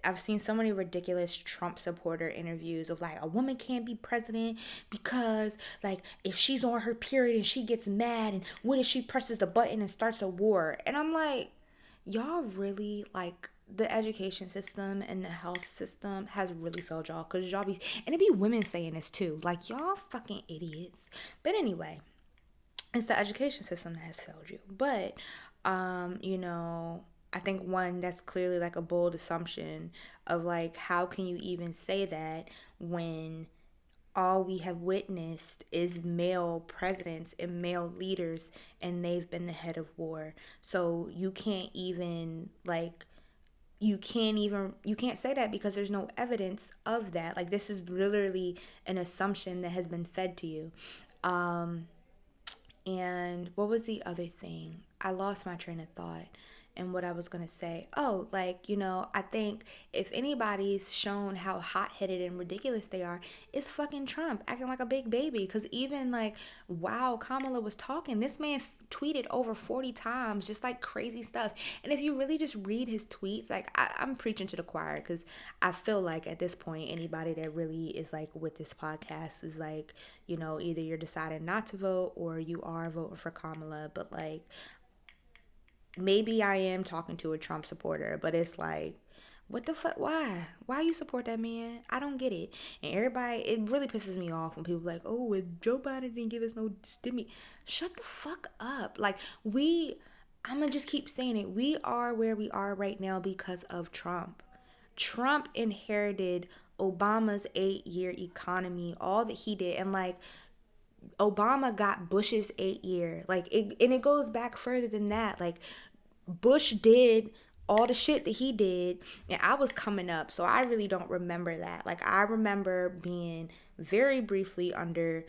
I've seen so many ridiculous Trump supporter interviews of like a woman can't be president because like if she's on her period and she gets mad, and what if she presses the button and starts a war? And I'm like, y'all really like, the education system and the health system has really failed y'all, because y'all be, and it be women saying this too, like y'all fucking idiots. But anyway, it's the education system that has failed you. But I think one that's clearly like a bold assumption of like, how can you even say that when all we have witnessed is male presidents and male leaders, and they've been the head of war? So you can't say that because there's no evidence of that. Like, this is literally an assumption that has been fed to you. And what was the other thing? I lost my train of thought and what I was going to say. Oh, like, I think if anybody's shown how hot-headed and ridiculous they are, it's fucking Trump acting like a big baby. Because even like, while Kamala was talking, this man tweeted over 40 times, just like crazy stuff. And if you really just read his tweets, like I'm preaching to the choir, because I feel like at this point, anybody that really is like with this podcast is like, either you're deciding not to vote or you are voting for Kamala. But like, maybe I am talking to a Trump supporter, but it's like, what the fuck? Why you support that man? I don't get it. And everybody, it really pisses me off when people are like, oh, well, Joe Biden didn't give us no stimmy. Shut the fuck up. Like, I'm gonna just keep saying it. We are where we are right now because of Trump. Trump inherited Obama's 8-year economy, all that he did. And like, Obama got Bush's 8 year. Like and it goes back further than that. Like Bush did all the shit that he did, and I was coming up, so I really don't remember that. Like I remember being very briefly under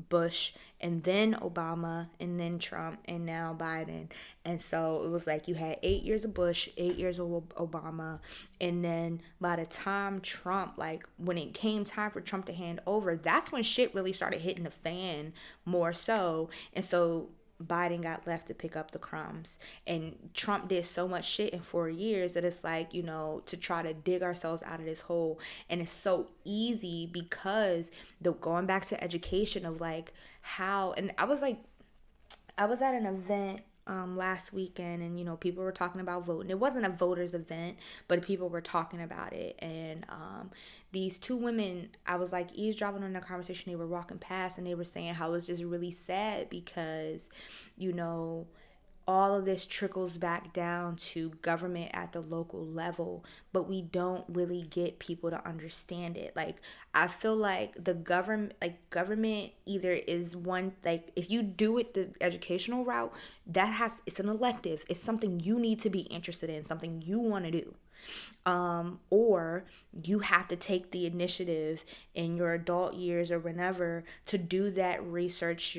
Bush, and then Obama, and then Trump, and now Biden. And so it was like you had 8 years of Bush, 8 years of Obama, and then by the time Trump, like when it came time for Trump to hand over, that's when shit really started hitting the fan more so. And so Biden got left to pick up the crumbs. And Trump did so much shit in 4 years that it's like, to try to dig ourselves out of this hole. And it's so easy because the going back to education of like how, and I was at an event last weekend, and people were talking about voting. It wasn't a voters event, but people were talking about it. And these two women, I was like eavesdropping on their conversation. They were walking past, and they were saying how it's just really sad because you know all of this trickles back down to government at the local level, but we don't really get people to understand it. Like I feel like the government either is one, like if you do it the educational route, it's an elective, it's something you need to be interested in, something you want to do. Or you have to take the initiative in your adult years or whenever to do that research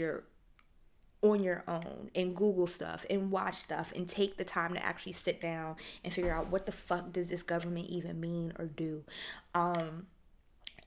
on your own and Google stuff and watch stuff and take the time to actually sit down and figure out what the fuck does this government even mean or do.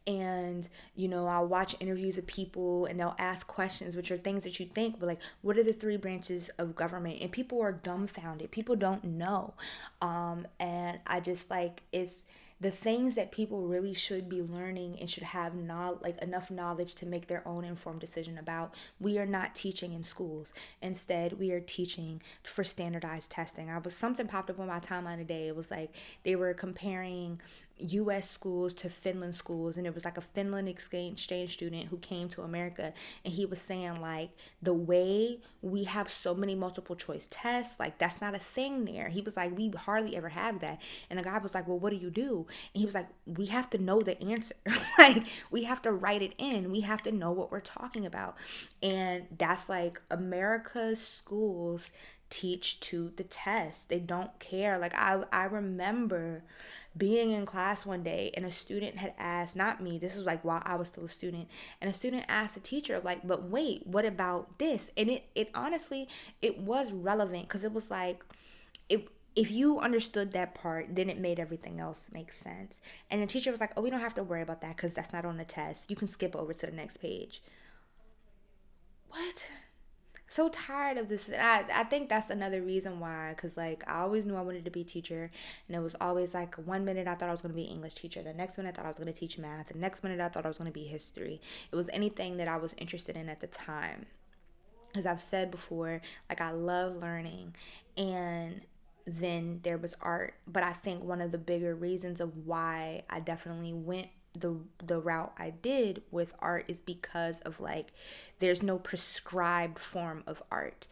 And I'll watch interviews of people and they'll ask questions which are things that you think, but like, what are the three branches of government? And people are dumbfounded, people don't know. And I just like, it's the things that people really should be learning and should have enough knowledge to make their own informed decision about. We are not teaching in schools. Instead, we are teaching for standardized testing. Something popped up on my timeline today. It was like they were comparing US schools to Finland schools, and it was like a Finland exchange student who came to America, and he was saying like the way we have so many multiple choice tests, like that's not a thing there. He was like, we hardly ever have that. And the guy was like, well, what do? And he was like, we have to know the answer. Like we have to write it in, we have to know what we're talking about. And that's like America's schools teach to the test. They don't care. Like I remember being in class one day and a student had asked, not me, this was like while I was still a student, and a student asked a teacher like, but wait, what about this? And it honestly, it was relevant because it was like, if you understood that part, then it made everything else make sense. And the teacher was like, oh, we don't have to worry about that because that's not on the test, you can skip over to the next page. What? So tired of this. I think that's another reason why, because like I always knew I wanted to be a teacher, and it was always like 1 minute I thought I was going to be an English teacher, the next minute I thought I was going to teach math, the next minute I thought I was going to be history. It was anything that I was interested in at the time. As I've said before, like I love learning. And then there was art, but I think one of the bigger reasons of why I definitely went the route I did with art is because of like there's no prescribed form of art.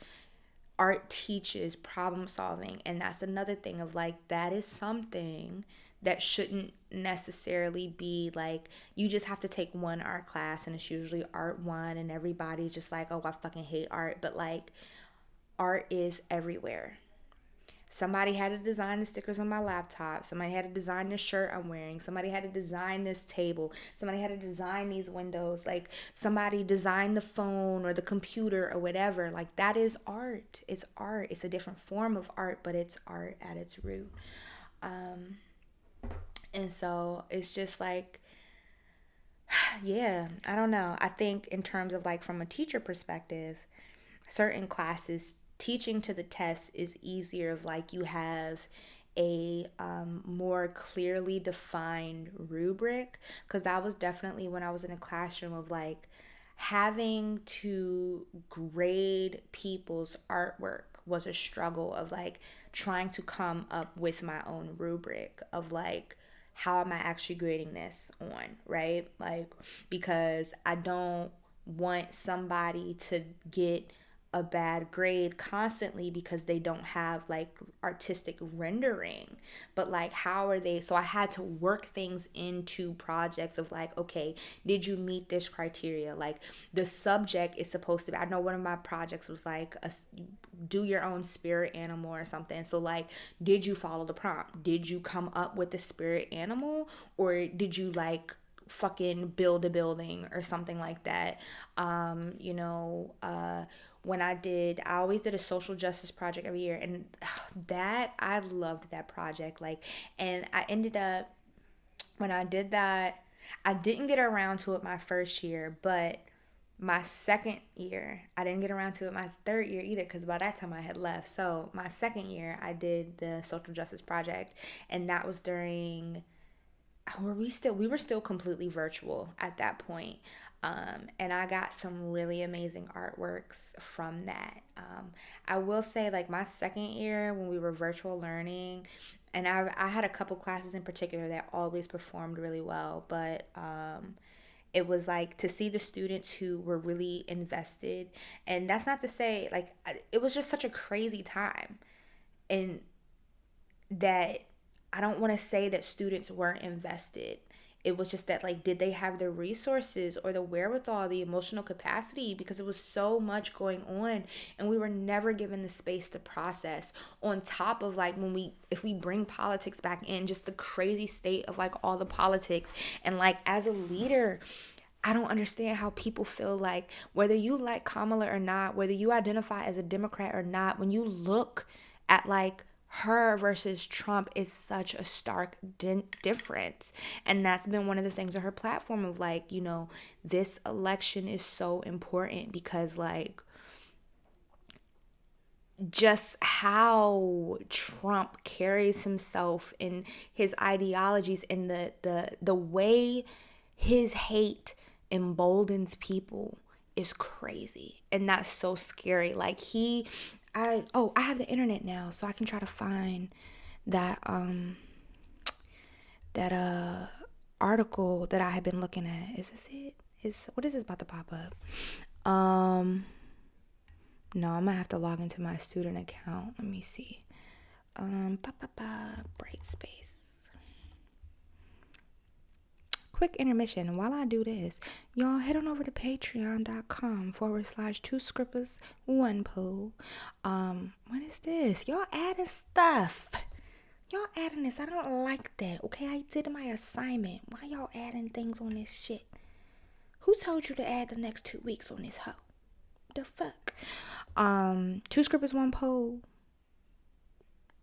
Art teaches problem solving, and that's another thing of like that is something that shouldn't necessarily be like you just have to take one art class and it's usually art one and everybody's just like, oh, I fucking hate art. But like art is everywhere. Somebody had to design the stickers on my laptop. Somebody had to design the shirt I'm wearing. Somebody had to design this table. Somebody had to design these windows. Like somebody designed the phone or the computer or whatever. Like that is art. It's art. It's a different form of art, but it's art at its root. And so it's just like, yeah, I don't know. I think in terms of like from a teacher perspective, certain classes teaching to the test is easier if like you have a more clearly defined rubric, because that was definitely when I was in a classroom of like having to grade people's artwork was a struggle of like trying to come up with my own rubric of like how am I actually grading this on, right? Like because I don't want somebody to get a bad grade constantly because they don't have like artistic rendering. But like, how are they? So I had to work things into projects of like, okay, did you meet this criteria? Like, the subject is supposed to be, I know one of my projects was like do your own spirit animal or something. So like, did you follow the prompt? Did you come up with the spirit animal, or did you like fucking build a building or something like that? When I always did a social justice project every year, and that, I loved that project. Like, and I ended up, when I did that, I didn't get around to it my first year, but my second year, I didn't get around to it my third year either, because by that time I had left. So my second year, I did the social justice project, and that was during, we were still completely virtual at that point. And I got some really amazing artworks from that. I will say, like, my second year when we were virtual learning, and I had a couple classes in particular that always performed really well, but it was like to see the students who were really invested. And that's not to say, like, it was just such a crazy time. And that, I don't want to say that students weren't invested. It was just that, like, did they have the resources or the wherewithal, the emotional capacity? Because it was so much going on, and we were never given the space to process. On top of, like, if we bring politics back in, just the crazy state of like all the politics. And like, as a leader, I don't understand how people feel like, whether you like Kamala or not, whether you identify as a Democrat or not, when you look at like her versus Trump, is such a stark difference. And that's been one of the things of her platform of like, this election is so important because like, just how Trump carries himself and his ideologies, and the way his hate emboldens people is crazy. And that's so scary. Like, I have the internet now, so I can try to find that article that I had been looking at. Is this it? What is this about to pop up? No, I'm gonna have to log into my student account. Let me see. Bright space. Quick intermission. While I do this, y'all head on over to patreon.com/2scrippers1poo. What is this? Y'all adding stuff. Y'all adding this. I don't like that. Okay, I did my assignment. Why y'all adding things on this shit? Who told you to add the next 2 weeks on this hoe? The fuck? 2scrippers1poo.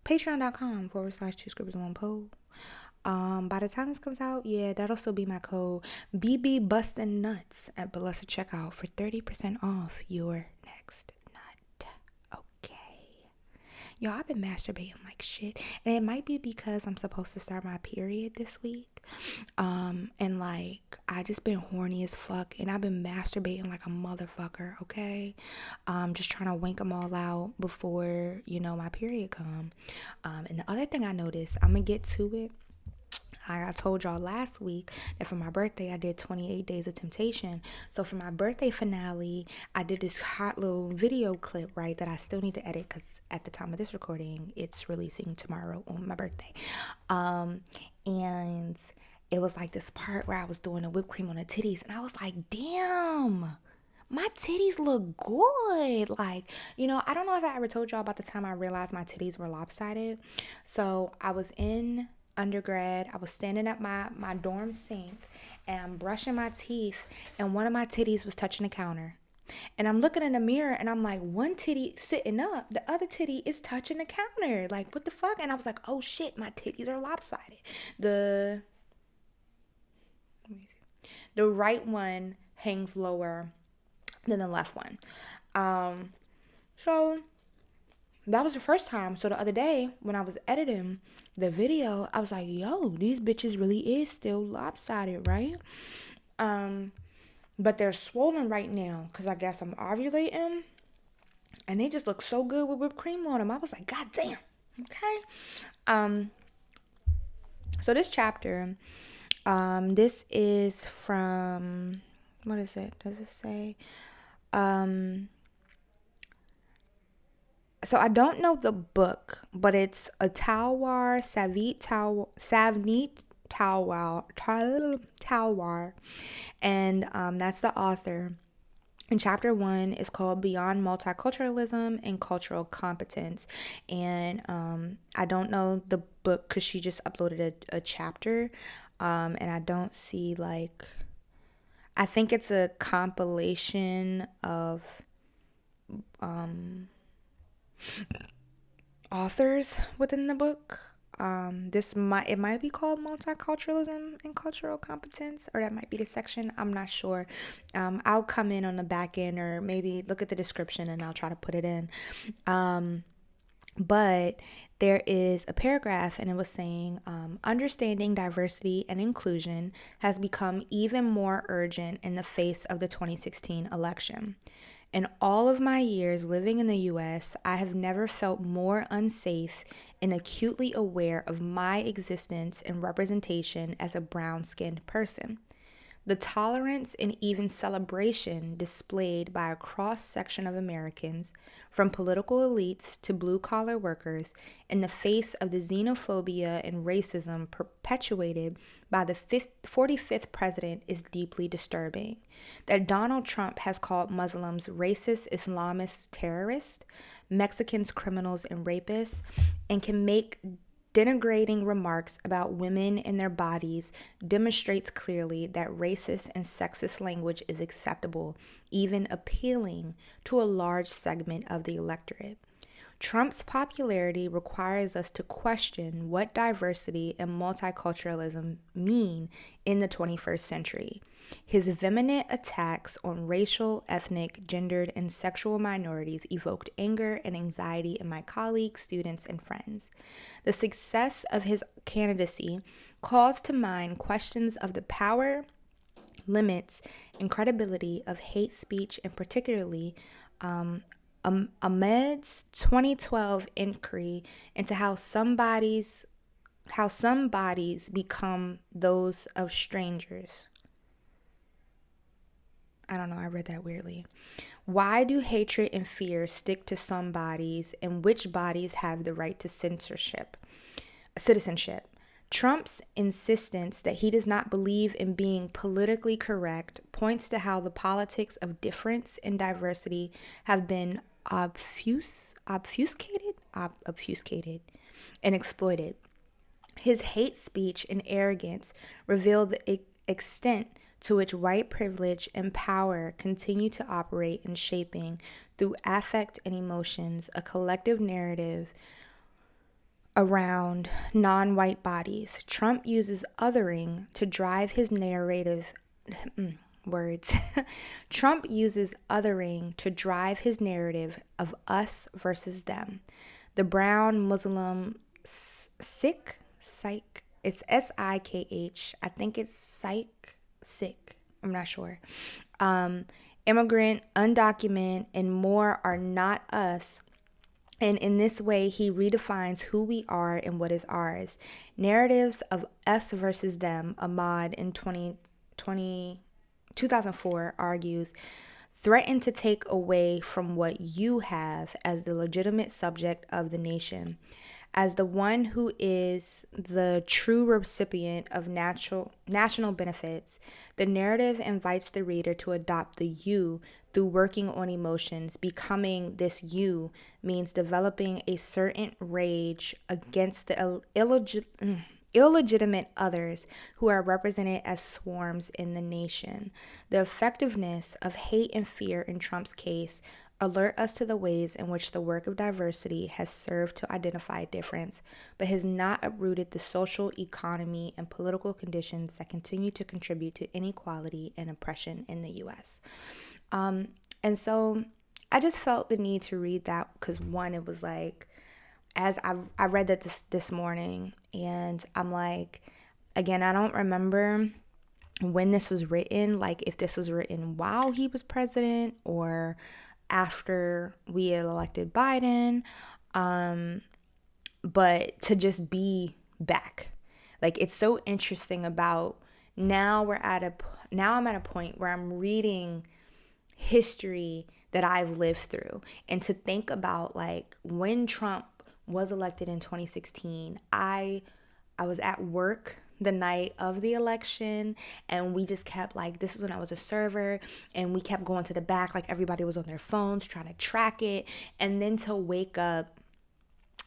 Patreon.com/2scrippers1poo. By the time this comes out, yeah, that'll still be my code BB Bustin' Nuts at Blessed Checkout for 30% off your next nut. Okay. Y'all, I've been masturbating like shit, and it might be because I'm supposed to start my period this week. And like, I just been horny as fuck, and I've been masturbating like a motherfucker, okay? Just trying to wink them all out before, my period come. And the other thing I noticed, I'm gonna get to it. I told y'all last week that for my birthday, I did 28 Days of Temptation. So for my birthday finale, I did this hot little video clip, right, that I still need to edit because at the time of this recording, it's releasing tomorrow on my birthday. And it was like this part where I was doing a whipped cream on the titties, and I was like, damn, my titties look good. Like, I don't know if I ever told y'all about the time I realized my titties were lopsided. So I was in undergrad. I was standing at my dorm sink, and I'm brushing my teeth, and one of my titties was touching the counter. And I'm looking in the mirror, and I'm like, one titty sitting up, the other titty is touching the counter. Like, what the fuck? And I was like, oh shit, my titties are lopsided. The right one hangs lower than the left one. So that was the first time. So the other day when I was editing the video, I was like, yo, these bitches really is still lopsided, right? But they're swollen right now because I guess I'm ovulating, and they just look so good with whipped cream on them. I was like, god damn. Okay. So this chapter, this is from, what is it? Does it say? So I don't know the book, but it's a Savneet Talwar, and that's the author. And chapter 1 is called Beyond Multiculturalism and Cultural Competence. And I don't know the book because she just uploaded a chapter. And I don't see I think it's a compilation of authors within the book. It might be called multiculturalism and cultural competence, or that might be the section. I'm not sure. I'll come in on the back end, or maybe look at the description and I'll try to put it in. But there is a paragraph, and it was saying, understanding diversity and inclusion has become even more urgent in the face of the 2016 election. In all of my years living in the US, I have never felt more unsafe and acutely aware of my existence and representation as a brown-skinned person. The tolerance and even celebration displayed by a cross-section of Americans, from political elites to blue-collar workers, in the face of the xenophobia and racism perpetuated by the 45th president is deeply disturbing. That Donald Trump has called Muslims racist Islamist terrorists, Mexicans criminals and rapists, and can make denigrating remarks about women and their bodies demonstrates clearly that racist and sexist language is acceptable, even appealing to a large segment of the electorate. Trump's popularity requires us to question what diversity and multiculturalism mean in the 21st century. His vehement attacks on racial, ethnic, gendered, and sexual minorities evoked anger and anxiety in my colleagues, students, and friends. The success of his candidacy calls to mind questions of the power, limits, and credibility of hate speech, and particularly Ahmed's 2012 inquiry into how some bodies become those of strangers. I don't know, I read that weirdly. Why do hatred and fear stick to some bodies, and which bodies have the right to citizenship? Trump's insistence that he does not believe in being politically correct points to how the politics of difference and diversity have been obfuscated and exploited. His hate speech and arrogance reveal the extent to which white privilege and power continue to operate in shaping, through affect and emotions, a collective narrative around non-white bodies. Trump uses othering to drive his narrative Trump uses othering to drive his narrative of us versus them. The brown Muslim Sikh, it's Sikh. I think it's Sikh. I'm not sure. Immigrant, undocumented, and more are not us. And in this way, he redefines who we are and what is ours. Narratives of us versus them, Ahmad in 2004 argues, threaten to take away from what you have as the legitimate subject of the nation. As the one who is the true recipient of national benefits, the narrative invites the reader to adopt the you through working on emotions. Becoming this you means developing a certain rage against the illegitimate others who are represented as swarms in the nation. The effectiveness of hate and fear in Trump's case alert us to the ways in which the work of diversity has served to identify difference, but has not uprooted the social, economy, and political conditions that continue to contribute to inequality and oppression in the U.S. And so I just felt the need to read that because, one, it was like, as I read that this morning, and I'm like, again, I don't remember when this was written, like if this was written while he was president or after we had elected Biden, but to just be back, like, it's so interesting about now I'm at a point where I'm reading history that I've lived through. And to think about like when Trump was elected in 2016, I was at work the night of the election, and we just kept like, this is when I was a server, and we kept going to the back like everybody was on their phones trying to track it. And then to wake up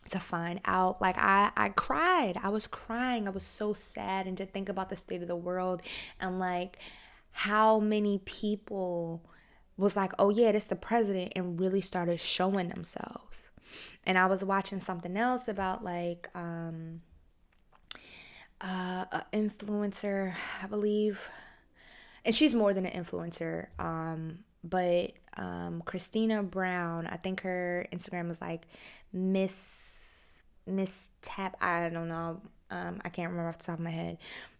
to find out, like I cried. I was crying. I was so sad. And to think about the state of the world and like how many people was like, oh yeah, this the president, and really started showing themselves. And I was watching something else about like a influencer, I believe, and she's more than an influencer, but Christina Brown, I think her Instagram is like Miss Tap, I don't know, I can't remember off the top of my head,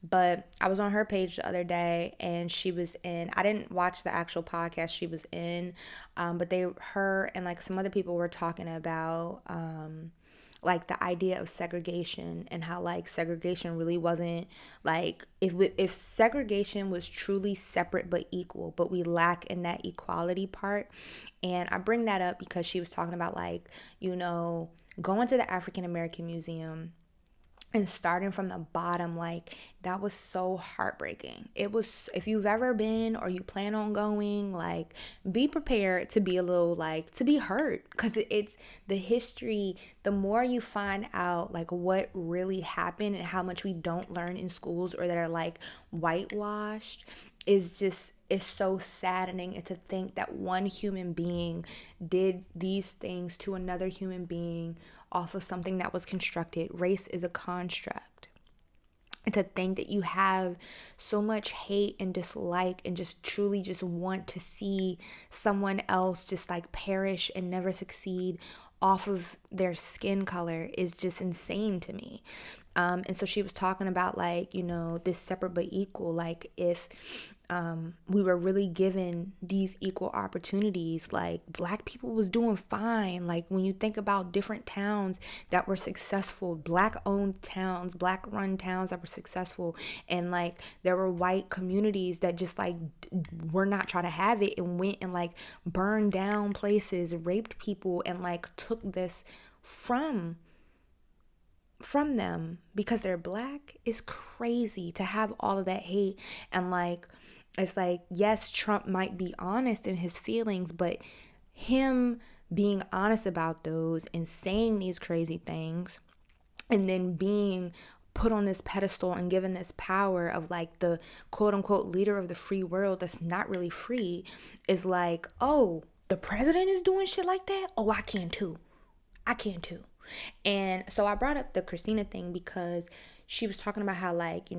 but I was on her page the other day, and she was in, I didn't watch the actual podcast she was in, but her and like some other people were talking about like the idea of segregation, and how like segregation really wasn't like, if segregation was truly separate but equal, but we lack in that equality part. And I bring that up because she was talking about like, going to the African American Museum and starting from the bottom, like that was so heartbreaking. It was, if you've ever been or you plan on going, like be prepared to be a little like, to be hurt, because it's the history. The more you find out like what really happened and how much we don't learn in schools, or that are like whitewashed, is just, it's so saddening. And to think that one human being did these things to another human being off of something that was constructed. Race is a construct. And to think that you have so much hate and dislike and just truly just want to see someone else just like perish and never succeed off of their skin color is just insane to me. And so she was talking about like, this separate but equal, like if we were really given these equal opportunities, like Black people was doing fine. Like when you think about different towns that were successful, Black owned towns, Black run towns that were successful, and like there were white communities that just like were not trying to have it, and went and like burned down places, raped people, and like took this from them because they're Black. Is crazy to have all of that hate. And like, it's like, yes, Trump might be honest in his feelings, but him being honest about those and saying these crazy things, and then being put on this pedestal and given this power of like the quote unquote leader of the free world that's not really free, is like, oh, the president is doing shit like that? Oh, I can too. And so I brought up the Christina thing because she was talking about how like,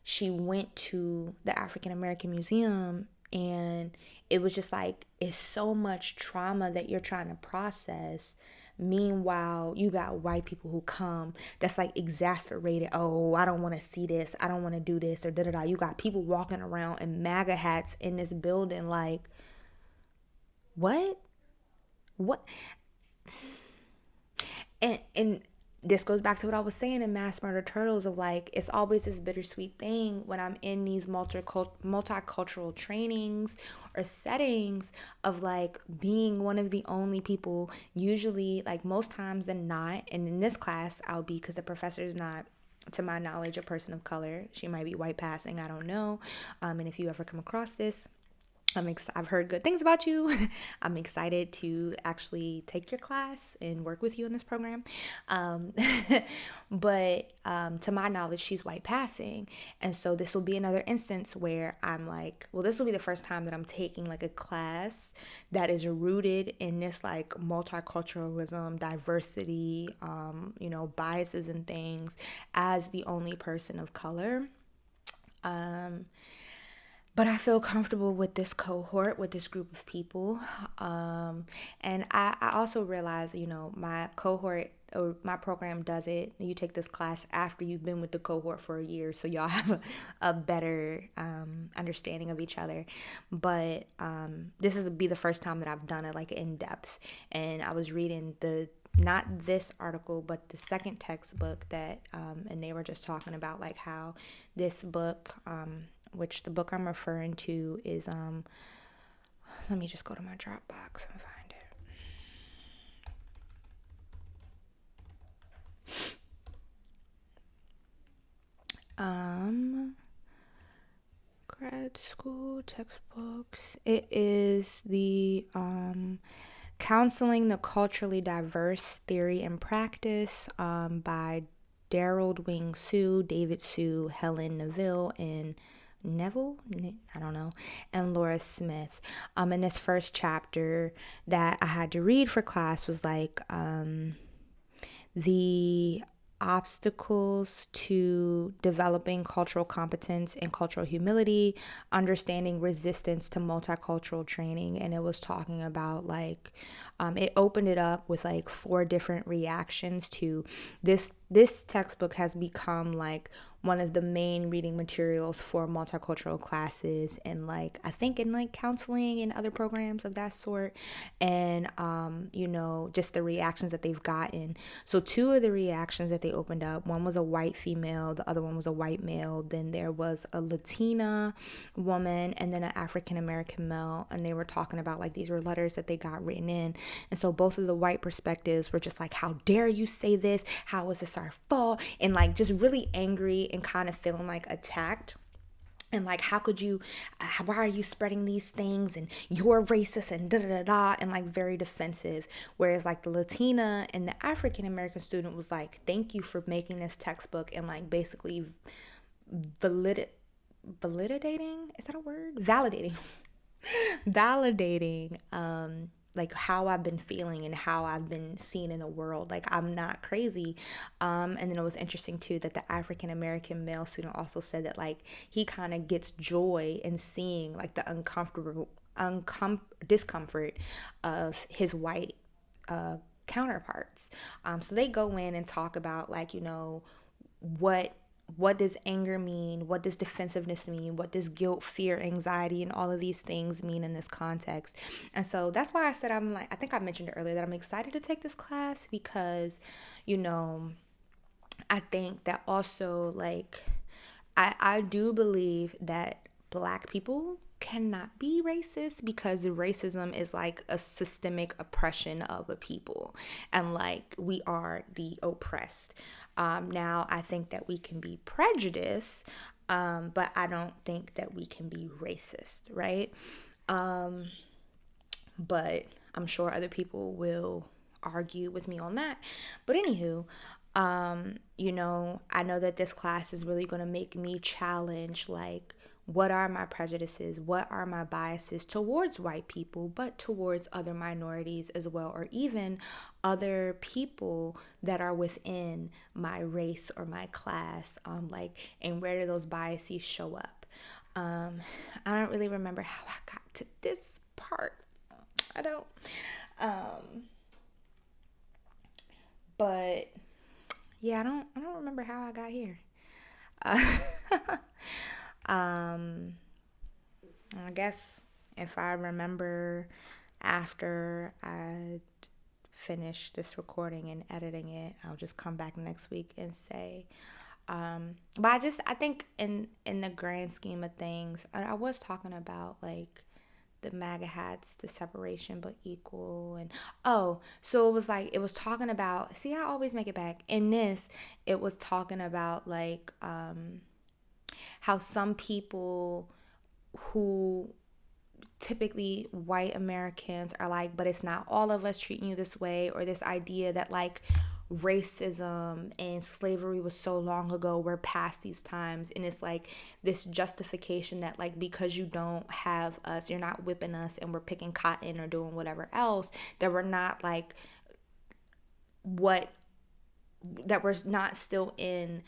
she went to the African American Museum, and it was just like, it's so much trauma that you're trying to process. Meanwhile, you got white people who come that's like exasperated. Oh, I don't want to see this. I don't want to do this, or da-da-da. You got people walking around in MAGA hats in this building like, what? And this goes back to what I was saying in Mass Murder Turtles, of like, it's always this bittersweet thing when I'm in these multicultural trainings or settings, of like being one of the only people, usually like most times than not, and in this class I'll be, because the professor is not, to my knowledge, a person of color. She might be white passing, I don't know. And if you ever come across this, I've heard good things about you. I'm excited to actually take your class and work with you in this program. But to my knowledge, she's white passing. And so this will be another instance where I'm like, well, this will be the first time that I'm taking like a class that is rooted in this like multiculturalism, diversity, biases and things, as the only person of color. But I feel comfortable with this cohort, with this group of people. And I also realize, my cohort, or my program, does it. You take this class after you've been with the cohort for a year, so y'all have a better understanding of each other. But this is be the first time that I've done it like in depth. And I was reading not this article, but the second textbook that, and they were just talking about like how this book, which the book I'm referring to is Let me just go to my Dropbox and find it. Grad school textbooks. It is the Counseling the Culturally Diverse Theory and Practice by Daryl Wing Sue, David Sue, Helen Neville, I don't know, and Laura Smith. In this first chapter that I had to read for class was like the obstacles to developing cultural competence and cultural humility, understanding resistance to multicultural training. And it was talking about like, it opened it up with like 4 different reactions to this textbook has become like one of the main reading materials for multicultural classes and like I think in like counseling and other programs of that sort. And just the reactions that they've gotten. So 2 of the reactions that they opened up, one was a white female, the other one was a white male, then there was a Latina woman, and then an African American male. And they were talking about like these were letters that they got written in. And so both of the white perspectives were just like, how dare you say this, how is this our fault, and like just really angry and kind of feeling like attacked. And like, how could you, why are you spreading these things, and you're racist and da da da da, and like very defensive. Whereas like the Latina and the African American student was like, thank you for making this textbook, and like basically validating, is that a word? Validating like how I've been feeling and how I've been seen in the world. Like I'm not crazy. And then it was interesting too that the African American male student also said that like he kind of gets joy in seeing like the discomfort of his white counterparts. So they go in and talk about like, what does anger mean? What does defensiveness mean? What does guilt, fear, anxiety, and all of these things mean in this context? And so that's why I said I think I mentioned earlier that I'm excited to take this class because, I think that also like I do believe that Black people cannot be racist because racism is like a systemic oppression of a people, and like we are the oppressed. Now I think that we can be prejudiced, but I don't think that we can be racist, right? But I'm sure other people will argue with me on that. But anywho, I know that this class is really going to make me challenge like what are my prejudices, what are my biases towards white people, but towards other minorities as well, or even other people that are within my race or my class, and where do those biases show up? I don't really remember how I got to this part. I don't. But yeah, I don't remember how I got here. I guess if I remember after I finish this recording and editing it, I'll just come back next week and say. But I think in the grand scheme of things, I was talking about like the MAGA hats, the separation but equal, and so it was talking about. See, I always make it back. In this, it was talking about like how some people who typically white Americans are like, but it's not all of us treating you this way, or this idea that like racism and slavery was so long ago, we're past these times, and it's like this justification that like because you don't have us, you're not whipping us and we're picking cotton or doing whatever else, that we're not like that we're not still in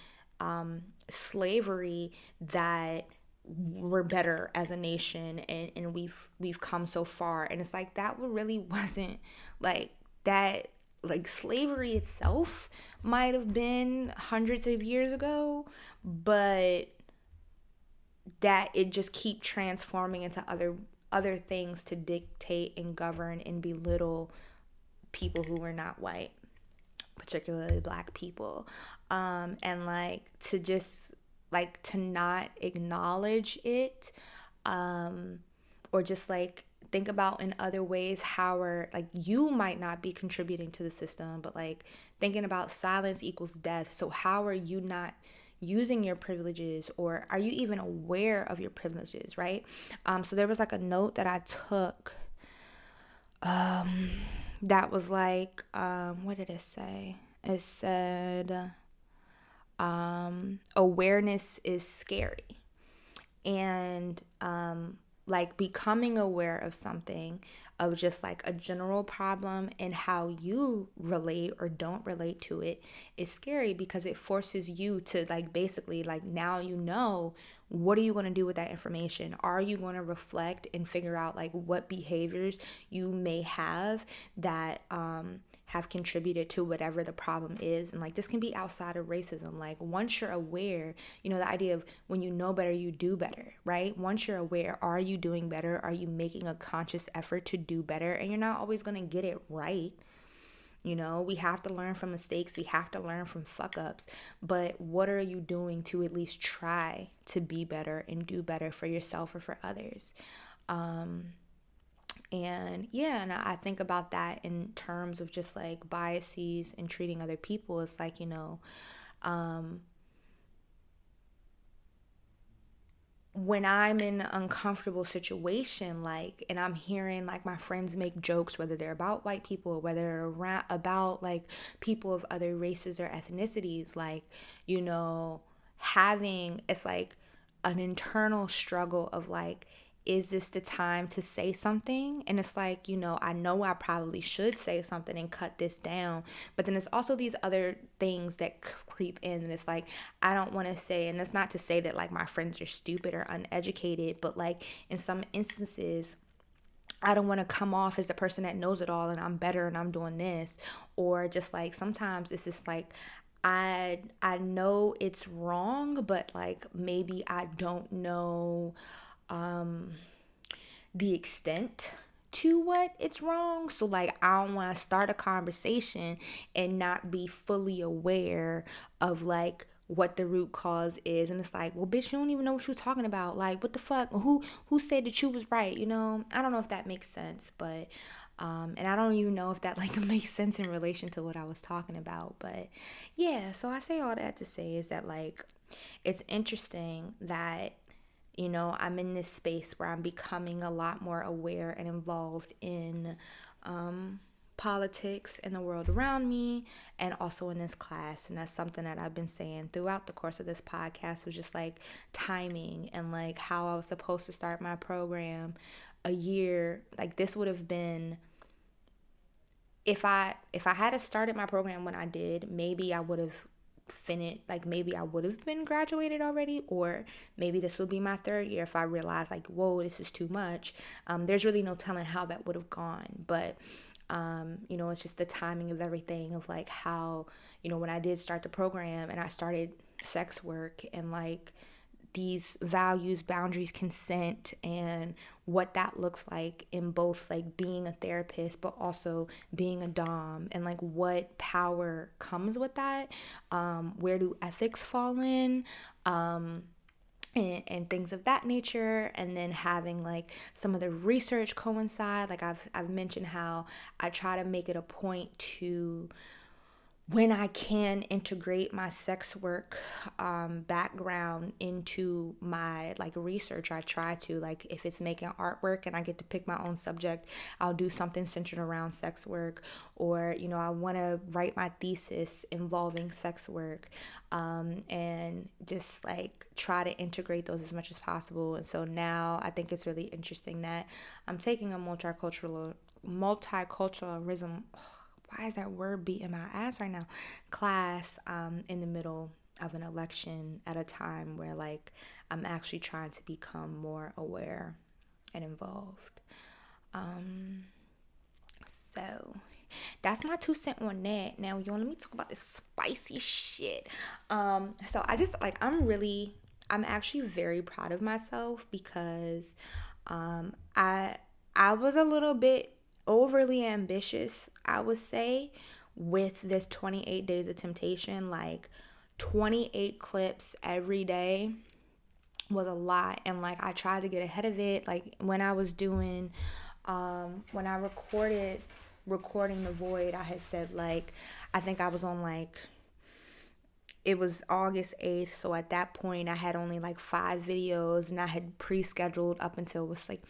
slavery, that we're better as a nation, and we've come so far. And it's like that really wasn't like that. Like slavery itself might have been hundreds of years ago, but that it just keep transforming into other things to dictate and govern and belittle people who were not white, particularly Black people, and like to just like to not acknowledge it, or just like think about in other ways how are, like, you might not be contributing to the system, but like thinking about silence equals death. So how are you not using your privileges, or are you even aware of your privileges, right? So there was like a note that I took that was like, what did it say? It said, awareness is scary. And like becoming aware of something, of just like a general problem and how you relate or don't relate to it, is scary, because it forces you to like basically like, now you know, what are you going to do with that information? Are you going to reflect and figure out like what behaviors you may have that have contributed to whatever the problem is? And like, this can be outside of racism. Like, once you're aware, you know, the idea of when you know better, you do better, right? Once you're aware, are you doing better? Are you making a conscious effort to do better? And you're not always going to get it right. You know, we have to learn from mistakes. We have to learn from fuck ups. But what are you doing to at least try to be better and do better for yourself or for others? And yeah, and I think about that in terms of just like biases and treating other people. It's like, you know, when I'm in an uncomfortable situation, like, and I'm hearing like my friends make jokes, whether they're about white people or whether they're about like people of other races or ethnicities, like, you know, having, it's like an internal struggle of like, is this the time to say something? And it's like, you know I probably should say something and cut this down. But then there's also these other things that creep in. And it's like, I don't want to say, and it's not to say that like my friends are stupid or uneducated, but like in some instances, I don't want to come off as the person that knows it all and I'm better and I'm doing this. Or just like, sometimes it's just like, I know it's wrong, but like maybe I don't know the extent to what it's wrong. So like, I don't want to start a conversation and not be fully aware of like what the root cause is. And it's like, well, bitch, you don't even know what you're talking about. Like, what the fuck? Who said that you was right? You know, I don't know if that makes sense, but and I don't even know if that like makes sense in relation to what I was talking about. But yeah, so I say all that to say is that like, it's interesting that, you know, I'm in this space where I'm becoming a lot more aware and involved in politics in the world around me, and also in this class. And that's something that I've been saying throughout the course of this podcast, was just like timing and like how I was supposed to start my program a year. Like, this would have been, if I had started my program when I did, maybe I would have finished, like maybe I would have been graduated already, or maybe this would be my third year if I realized like, whoa, this is too much. There's really no telling how that would have gone. But you know, it's just the timing of everything, of like how, you know, when I did start the program and I started sex work and like these values, boundaries, consent, and what that looks like in both like being a therapist but also being a dom, and like what power comes with that, where do ethics fall in, and things of that nature. And then having like some of the research coincide. Like I've mentioned how I try to make it a point to, when I can, integrate my sex work background into my like research. I try to, like, if it's making artwork and I get to pick my own subject, I'll do something centered around sex work. Or, you know, I want to write my thesis involving sex work, and just like try to integrate those as much as possible. And so now I think it's really interesting that I'm taking a multiculturalism, why is that word beating my ass right now, class in the middle of an election, at a time where like I'm actually trying to become more aware and involved. So that's my 2 cents on that. Now, you want me to talk about this spicy shit. So I just like, I'm actually very proud of myself, because I was a little bit overly ambitious, I would say, with this 28 days of temptation. Like 28 clips every day was a lot. And like, I tried to get ahead of it. Like when I was doing When I recording the void, I had said like, I think I was on like, it was August 8th. So at that point I had only like 5 videos, and I had pre-scheduled up until it was like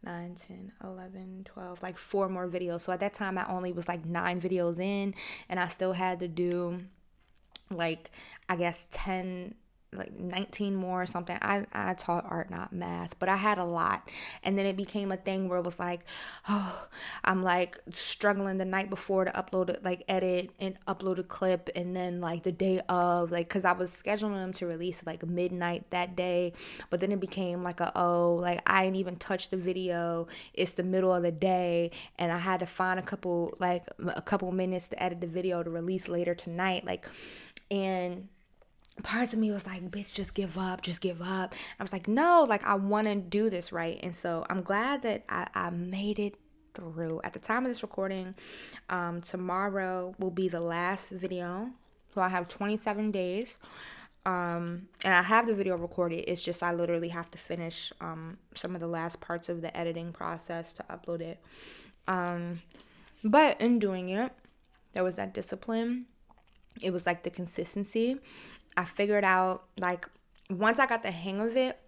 9, 10, 11, 12, like 4 more videos. So at that time I only was like 9 videos in, and I still had to do like, I guess 10, like 19 more or something. I taught art, not math, but I had a lot. And then it became a thing where it was like, oh, I'm like struggling the night before to upload it, like edit and upload a clip. And then like the day of, like, cause I was scheduling them to release like midnight that day. But then it became like like I didn't even touch the video. It's the middle of the day. And I had to find a couple minutes to edit the video to release later tonight. Like, and parts of me was like, bitch, just give up, just give up. I was like, no, like I want to do this right. And so I'm glad that I made it through. At the time of this recording, tomorrow will be the last video. So I have 27 days. And I have the video recorded. It's just I literally have to finish some of the last parts of the editing process to upload it. But in doing it, there was that discipline. It was like the consistency. I figured out, like, once I got the hang of it,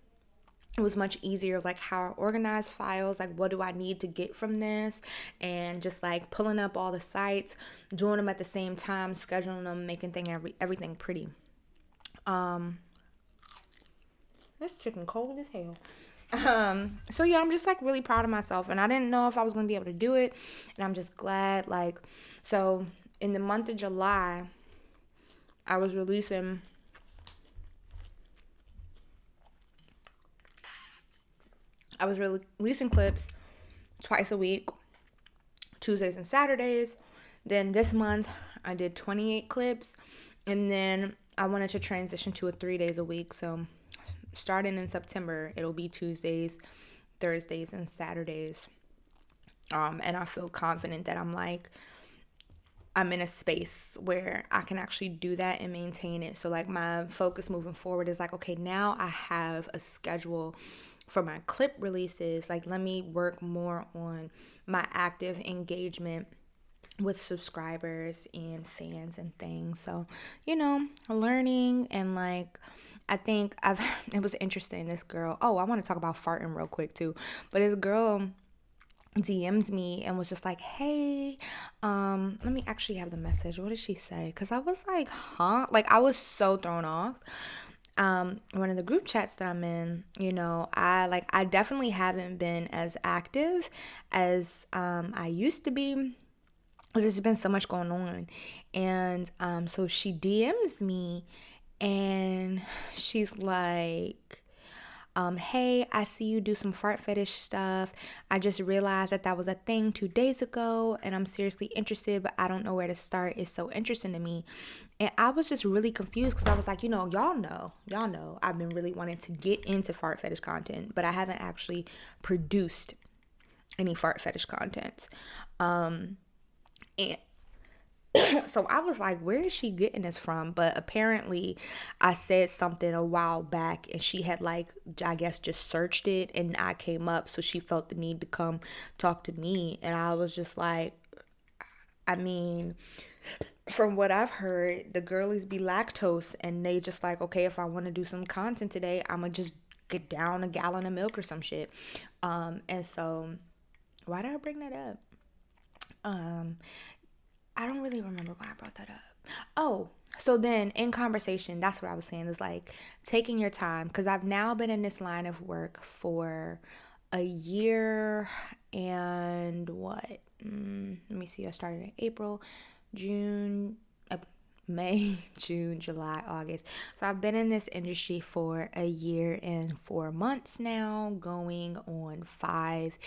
it was much easier, like how I organize files, like what do I need to get from this, and just like pulling up all the sites, doing them at the same time, scheduling them, making everything pretty. This chicken cold as hell. So yeah, I'm just like really proud of myself, and I didn't know if I was gonna be able to do it, and I'm just glad. Like, so in the month of July, I was releasing clips twice a week, Tuesdays and Saturdays. Then this month I did 28 clips, and then I wanted to transition to a 3 days a week. So starting in September, it'll be Tuesdays, Thursdays, and Saturdays. And I feel confident that I'm in a space where I can actually do that and maintain it. So like my focus moving forward is like, okay, now I have a schedule for my clip releases. Like, let me work more on my active engagement with subscribers and fans and things. So, learning, and like, I think it was interesting. This girl, I want to talk about farting real quick too, but this girl DM'd me and was just like, hey, let me actually have the message. What did she say? Because I was like, huh? Like, I was so thrown off. One of the group chats that I'm in, I definitely haven't been as active as I used to be, because there's been so much going on. And so she DMs me, and she's like, hey, I see you do some fart fetish stuff. I just realized that was a thing 2 days ago, and I'm seriously interested, but I don't know where to start. It's so interesting to me. And I was just really confused, because I was like, y'all know, I've been really wanting to get into fart fetish content, but I haven't actually produced any fart fetish content. And so I was like, where is she getting this from? But apparently I said something a while back, and she had, like, I guess just searched it, and I came up. So she felt the need to come talk to me. And I was just like, I mean, from what I've heard, the girlies be lactose, and they just like, okay, if I want to do some content today, I'm going to just get down a gallon of milk or some shit. And so why did I bring that up? I don't really remember why I brought that up. Oh, so then in conversation, that's what I was saying, is like taking your time, because I've now been in this line of work for a year and what? Let me see. I started in April, June, May, June, July, August. So I've been in this industry for a year and 4 months now, going on 5.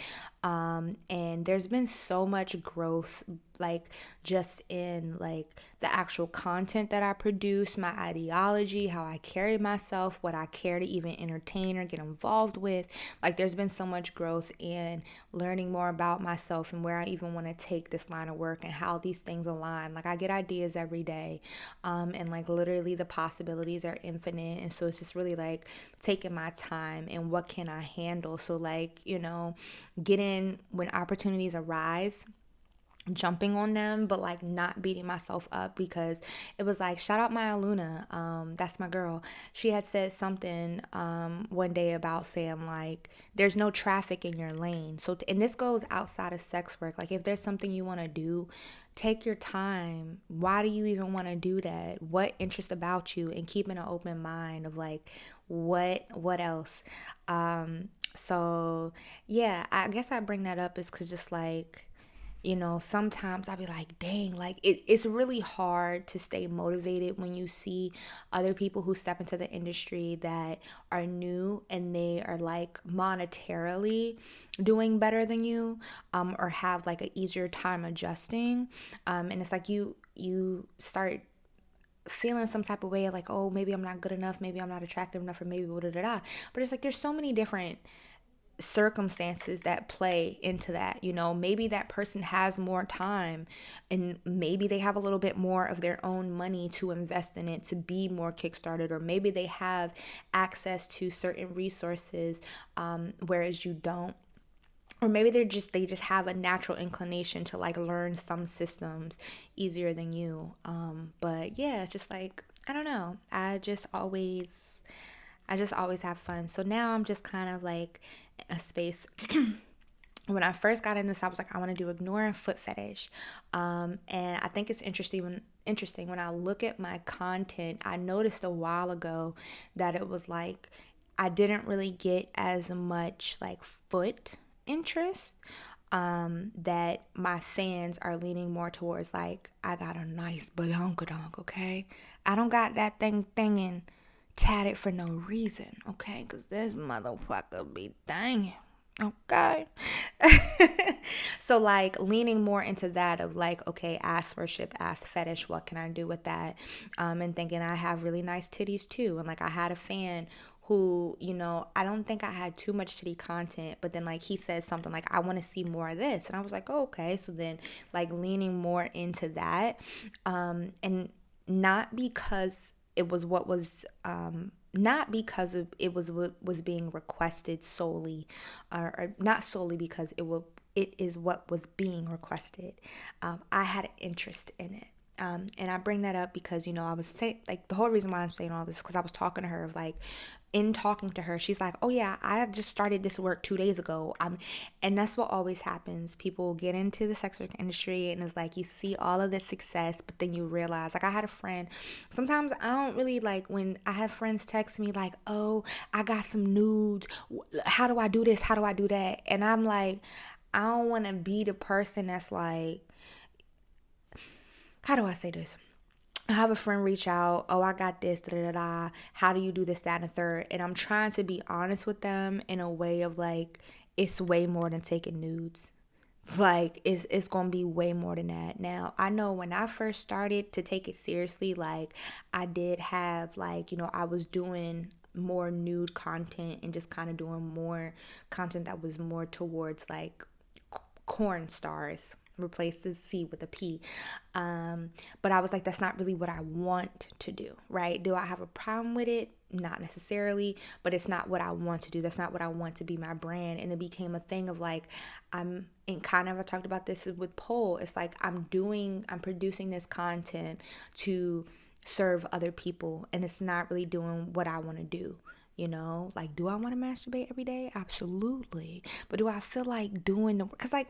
And there's been so much growth, like just in like the actual content that I produce, my ideology, how I carry myself, what I care to even entertain or get involved with. Like, there's been so much growth in learning more about myself and where I even want to take this line of work and how these things align. Like, I get ideas every day, and like literally the possibilities are infinite. And so it's just really like taking my time and what can I handle. So like, getting then when opportunities arise, jumping on them, but like not beating myself up, because it was like, shout out Maya Luna, that's my girl. She had said something one day about saying like, there's no traffic in your lane. So and this goes outside of sex work. Like if there's something you want to do, take your time. Why do you even want to do that? What interests about you? And keeping an open mind of like, what else? So yeah, I guess I bring that up is because just like, sometimes I'll be like, dang, like it's really hard to stay motivated when you see other people who step into the industry that are new and they are like monetarily doing better than you, or have like an easier time adjusting. And it's like you start feeling some type of way like, oh, maybe I'm not good enough, maybe I'm not attractive enough, or maybe da da da. But it's like there's so many different circumstances that play into that. Maybe that person has more time, and maybe they have a little bit more of their own money to invest in it to be more kickstarted, or maybe they have access to certain resources, whereas you don't. Or maybe they just have a natural inclination to like learn some systems easier than you. But yeah, it's just like, I don't know, I just always have fun. So now I'm just kind of like in a space. When I first got in this, I was like, I want to do ignore and foot fetish. And I think it's interesting when I look at my content. I noticed a while ago that it was like I didn't really get as much like foot interest. That my fans are leaning more towards like, I got a nice badonkadonk, okay? I don't got that thinging tatted for no reason, okay? Because this motherfucker be danging, okay? So like leaning more into that of like, okay, ass worship, ass fetish, what can I do with that? And thinking I have really nice titties too. And like I had a fan who, I don't think I had too much titty content, but then like he said something like, I want to see more of this. And I was like, oh, okay. So then like leaning more into that, and not because it was what was, not because of it was what was being requested solely, or not solely because it is what was being requested. I had an interest in it. And I bring that up because, I was saying, like, the whole reason why I'm saying all this is because I was talking to her of like, in talking to her, she's like, oh yeah, I just started this work 2 days ago. And that's what always happens. People get into the sex work industry and it's like, you see all of this success, but then you realize, like I had a friend, sometimes I don't really like when I have friends text me like, oh, I got some nudes. How do I do this? How do I do that? And I'm like, I don't want to be the person that's like, how do I say this? I have a friend reach out, oh, I got this, da da da. How do you do this, that, and the third? And I'm trying to be honest with them in a way of like, it's way more than taking nudes. Like, it's gonna be way more than that. Now, I know when I first started to take it seriously, like, I did have, like, I was doing more nude content and just kind of doing more content that was more towards, like, corn stars. Replace the C with a P. But I was like, that's not really what I want to do, right? Do I have a problem with it? Not necessarily, but it's not what I want to do. That's not what I want to be my brand. And it became a thing of like, and kind of, I talked about this with Pole. It's like, I'm producing this content to serve other people, and it's not really doing what I want to do. Like, do I want to masturbate every day? Absolutely. But do I feel like doing because like,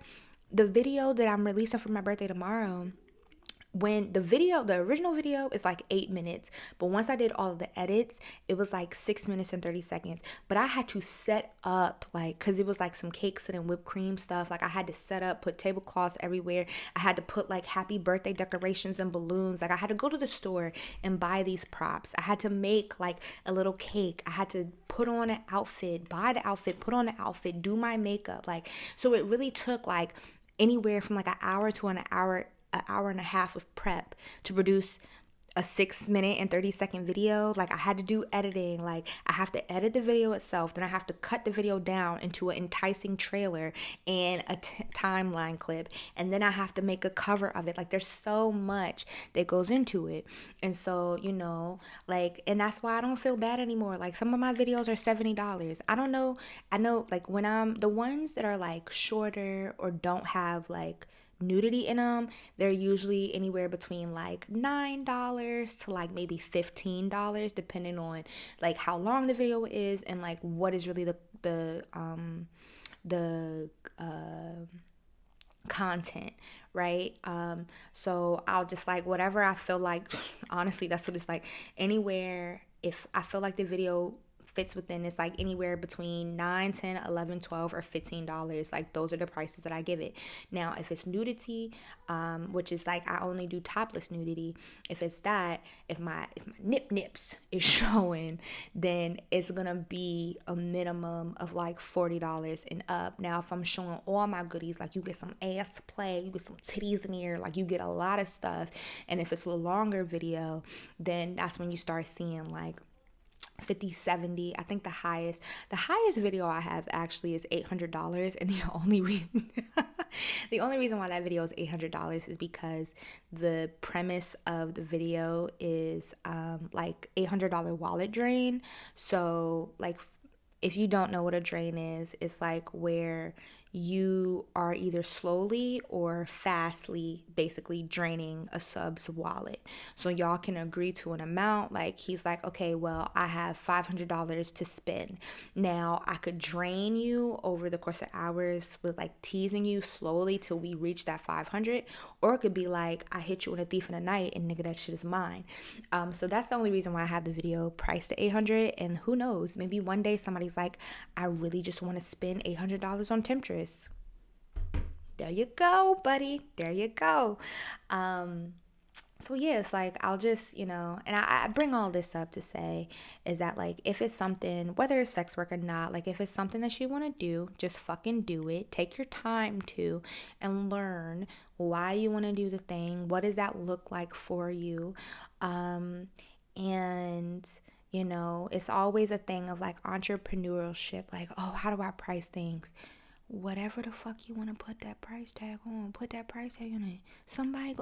the video that I'm releasing for my birthday tomorrow, when the original video is like 8 minutes, but once I did all of the edits, it was like 6 minutes and 30 seconds. But I had to set up, like, because it was like some cakes and whipped cream stuff. Like, I had to set up, put tablecloths everywhere. I had to put like happy birthday decorations and balloons. Like, I had to go to the store and buy these props. I had to make like a little cake. I had to put on an outfit, buy the outfit, put on the outfit, do my makeup. Like, so it really took like anywhere from like an hour to an hour and a half of prep to produce a 6 minute and 30-second video. Like I had to do editing. Like I have to edit the video itself, then I have to cut the video down into an enticing trailer and a timeline clip, and then I have to make a cover of it. Like there's so much that goes into it. And so, like, and that's why I don't feel bad anymore. Like some of my videos are $70. I don't know. I know, like, when I'm the ones that are like shorter or don't have like nudity in them, they're usually anywhere between like $9 to like maybe $15, depending on like how long the video is and like what is really the content, right? So I'll just like whatever I feel like. Honestly, that's what it's like. Anywhere, if I feel like the video fits within, it's like anywhere between 9, 10, 11, 12, or $15. Like those are the prices that I give it. Now if it's nudity, which is like I only do topless nudity, if it's that, if my nips is showing, then it's gonna be a minimum of like $40 and up. Now if I'm showing all my goodies, like you get some ass play, you get some titties in here, like you get a lot of stuff. And if it's a longer video, then that's when you start seeing like 50, 70. I think the highest video I have actually is $800. And the only reason why that video is $800 is because the premise of the video is like $800 wallet drain. So like, if you don't know what a drain is, it's like where you are either slowly or fastly basically draining a sub's wallet. So y'all can agree to an amount. Like he's like, okay, well, I have $500 to spend. Now I could drain you over the course of hours with like teasing you slowly till we reach that 500, or it could be like I hit you in a thief in the night and nigga, that shit is mine. So that's the only reason why I have the video priced at 800. And who knows, maybe one day somebody's like, I really just want to spend $800 on Temptress. There you go, buddy. There you go. So yeah, it's like I'll just, and I bring all this up to say is that like if it's something, whether it's sex work or not, like if it's something that you want to do, just fucking do it. Take your time to and learn why you want to do the thing. What does that look like for you? And it's always a thing of like entrepreneurship, like, oh, how do I price things? Whatever the fuck you want to put that price tag on, put that price tag on it.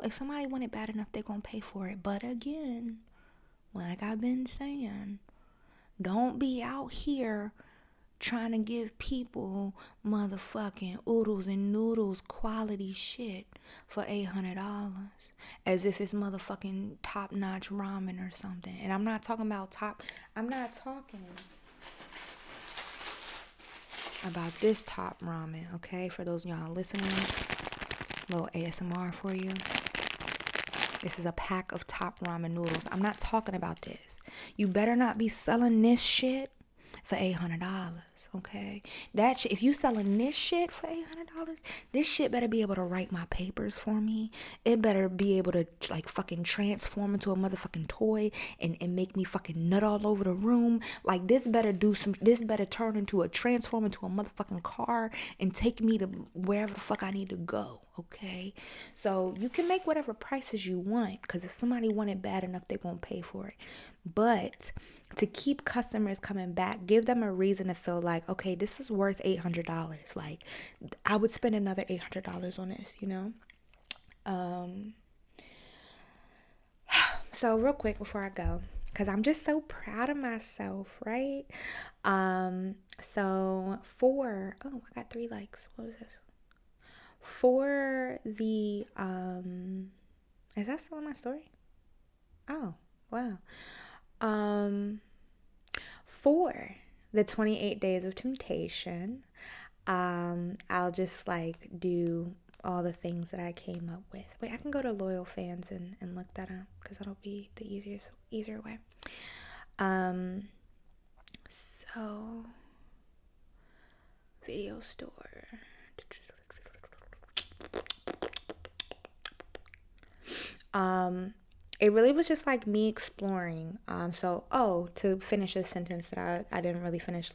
If somebody want it bad enough, they're gonna pay for it. But again, like I've been saying, don't be out here trying to give people motherfucking oodles and noodles quality shit for $800 as if it's motherfucking top-notch ramen or something. And I'm not talking about about this top ramen, okay? For those of y'all listening, a little ASMR for you. This is a pack of top ramen noodles. I'm not talking about this. You better not be selling this shit for $800, okay? That shit, if you selling this shit for $800, this shit better be able to write my papers for me. It better be able to like fucking transform into a motherfucking toy and make me fucking nut all over the room. Like this better turn into a transform into a motherfucking car and take me to wherever the fuck I need to go, okay? So you can make whatever prices you want, because if somebody want it bad enough, they're gonna pay for it. But to keep customers coming back, give them a reason to feel like, okay, this is worth $800. Like I would spend another $800 on this, So real quick before I go, because I'm just so proud of myself, right? I got 3 likes. What was this? For the, is that still in my story? Oh, wow. For the 28 days of temptation, I'll just like do all the things that I came up with. Wait, I can go to loyal fans and look that up, because that'll be the easier way. So video store. It really was just like me exploring. To finish a sentence that I didn't really finish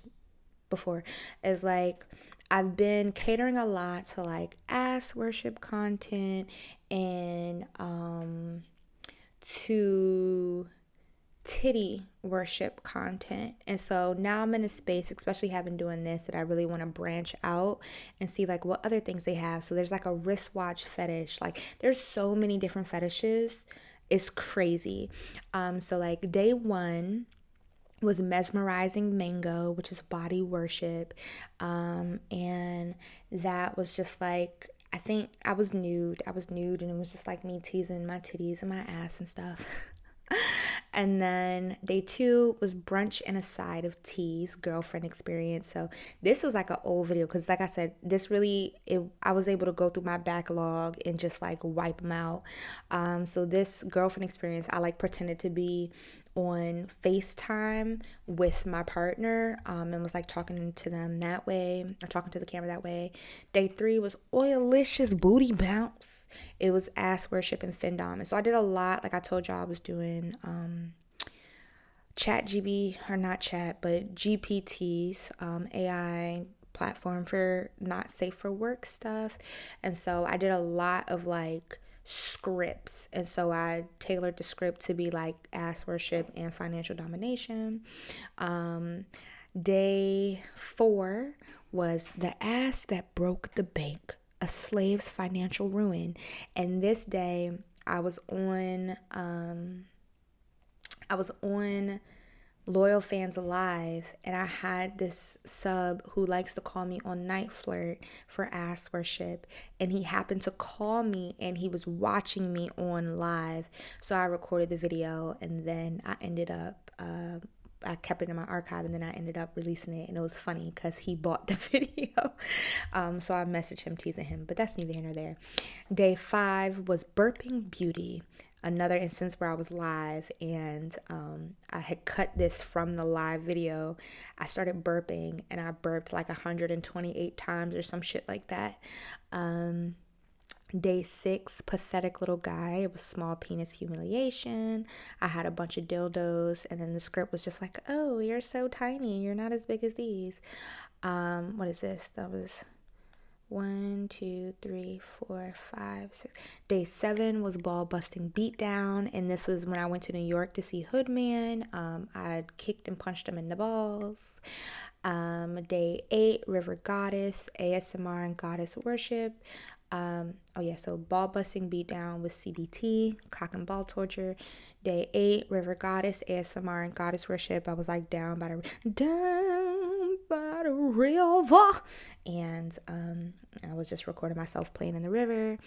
before, is like I've been catering a lot to like ass worship content and to titty worship content. And so now I'm in a space, especially having doing this, that I really want to branch out and see like what other things they have. So there's like a wristwatch fetish. Like there's so many different fetishes. It's crazy. So like day one was mesmerizing mango, which is body worship. And that was just like, I think I was nude. And it was just like me teasing my titties and my ass and stuff. And then day two was brunch and a side of teas, girlfriend experience. So this was like an old video because, like I said, I was able to go through my backlog and just like wipe them out. So this girlfriend experience, I like pretended to be on FaceTime with my partner, and was like talking to them that way, or talking to the camera that way. Day three was oilicious booty bounce. It was ass worship and findom. And so I did a lot. Like I told y'all, I was doing GPT's AI platform for not safe for work stuff. And so I did a lot of like scripts, and so I tailored the script to be like ass worship and financial domination. Day four was the ass that broke the bank, a slave's financial ruin. And this day I was on Loyal Fans Alive, and I had this sub who likes to call me on Night Flirt for ass worship, and he happened to call me and he was watching me on live. So I recorded the video, and then I kept it in my archive, and then I ended up releasing it. And it was funny because he bought the video. So I messaged him teasing him, but that's neither here nor there. Day five was burping beauty. Another instance where I was live, and I had cut this from the live video. I started burping, and I burped like 128 times or some shit like that. Day six, pathetic little guy. It was small penis humiliation. I had a bunch of dildos, and then the script was just like, oh, you're so tiny. You're not as big as these. What is this? That was 1, 2, 3, 4, 5, 6. Day 7 was ball busting beatdown, and this was when I went to New York to see Hoodman. I kicked and punched him in the balls. Day 8, River Goddess, ASMR and Goddess Worship. So ball busting beatdown with CBT, cock and ball torture. Day 8, River Goddess, ASMR and Goddess Worship. I was like down by the river, and I was just recording myself playing in the river.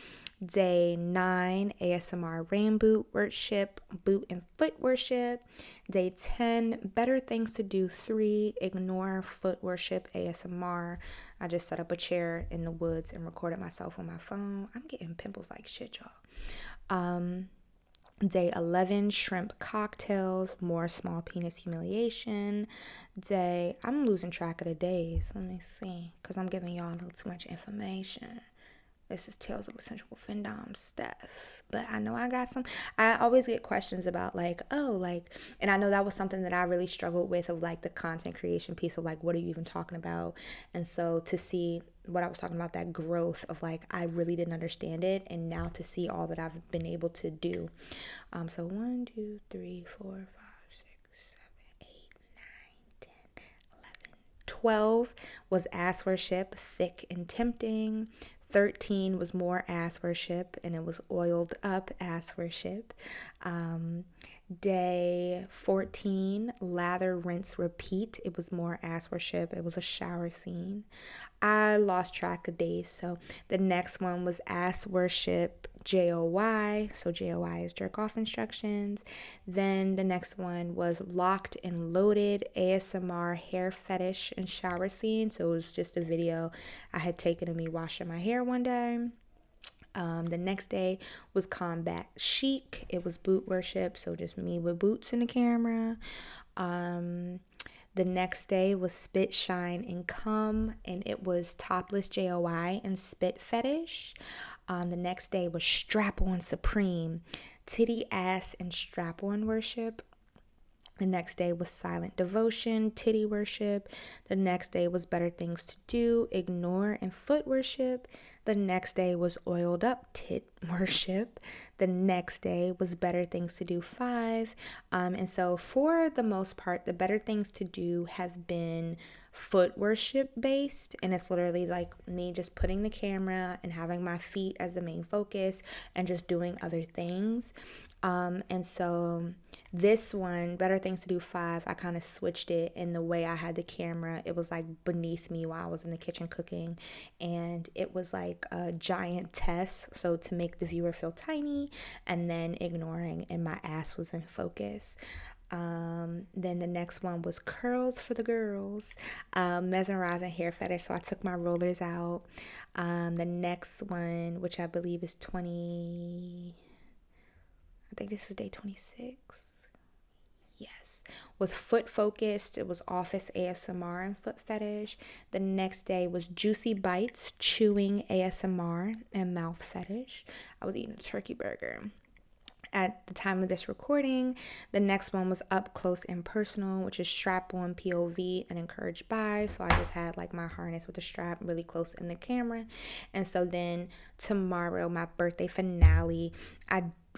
Day 9, ASMR rain boot worship, boot and foot worship. Day 10, better things to do 3, ignore foot worship, ASMR. I just set up a chair in the woods and recorded myself on my phone. I'm getting pimples like shit, y'all. Day 11, shrimp cocktails, more small penis humiliation. I'm losing track of the days. Let me see, because I'm giving y'all a little too much information. This is Tales of a Sensual Findom stuff. But I know I got some. I always get questions about like, and I know that was something that I really struggled with, of like the content creation piece of like, what are you even talking about? And so to see what I was talking about, that growth of like, I really didn't understand it. And now to see all that I've been able to do. So 1, 2, 3, 4, 5, 6, 7, 8, 9, 10, 11, 12 was ass worship, thick and tempting. 13 was more ass worship, and it was oiled up ass worship. Day 14, lather, rinse, repeat. It was more ass worship. It was a shower scene. I lost track of days. So the next one was ass worship, JOY. So JOY is jerk off instructions. Then the next one was locked and loaded, ASMR hair fetish and shower scene. So it was just a video I had taken of me washing my hair one day. The next day was combat chic. It was boot worship, so just me with boots in the camera. The next day was spit, shine, and cum, and it was topless JOI and spit fetish. The next day was strap on supreme, titty, ass, and strap on worship. The next day was silent devotion, titty worship. The next day was better things to do, ignore and foot worship. The next day was oiled up tit worship. The next day was better things to do 5. And so for the most part, the better things to do have been foot worship based, and it's literally like me just putting the camera and having my feet as the main focus and just doing other things. And so this one, Better Things to Do 5, I kind of switched it in the way I had the camera. It was like beneath me while I was in the kitchen cooking, and it was like a giant test, so to make the viewer feel tiny, and then ignoring, and my ass was in focus. Then the next one was curls for the girls, mesmerizing hair fetish, so I took my rollers out. The next one, which I believe is 20, I think this was day 26. Yes, was foot focused. It was office ASMR and foot fetish. The next day was juicy bites, chewing ASMR and mouth fetish. I was eating a turkey burger at the time of this recording. The next one was up close and personal, which is strap on POV and encouraged by. So I just had like my harness with the strap really close in the camera. And so then tomorrow, my birthday finale,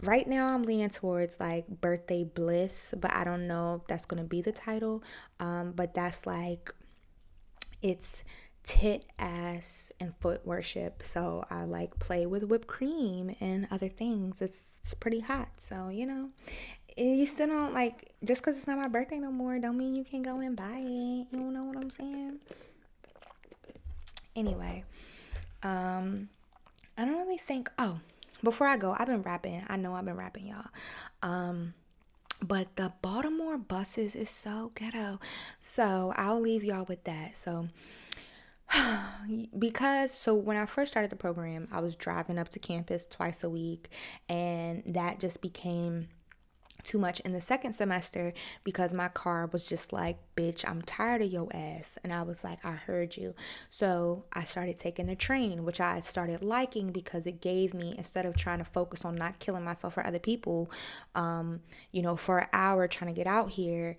right now I'm leaning towards like birthday bliss, but I don't know if that's going to be the title. But that's like, it's tit, ass, and foot worship. So I like play with whipped cream and other things. It's pretty hot. So, you still don't like, just because it's not my birthday no more, don't mean you can go and buy it. You know what I'm saying? Anyway, I don't really think, before I go, I've been rapping. I know I've been rapping, y'all. But the Baltimore buses is so ghetto. So I'll leave y'all with that. So when I first started the program, I was driving up to campus twice a week, and that just became too much in the second semester because my car was just like, bitch, I'm tired of your ass. And I was like, I heard you. So I started taking the train, which I started liking because it gave me, instead of trying to focus on not killing myself for other people, for an hour trying to get out here,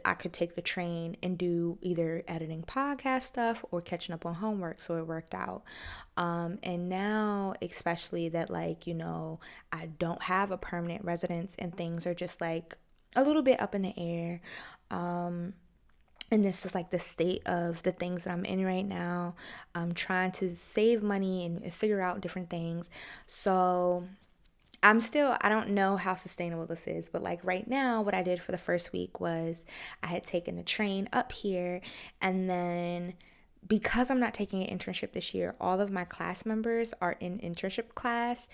I could take the train and do either editing podcast stuff or catching up on homework. So it worked out. And now, especially that, like, I don't have a permanent residence and things are just like a little bit up in the air. And this is like the state of the things that I'm in right now. I'm trying to save money and figure out different things. So I don't know how sustainable this is, but like right now, what I did for the first week was I had taken the train up here, and then because I'm not taking an internship this year, all of my class members are in internship class,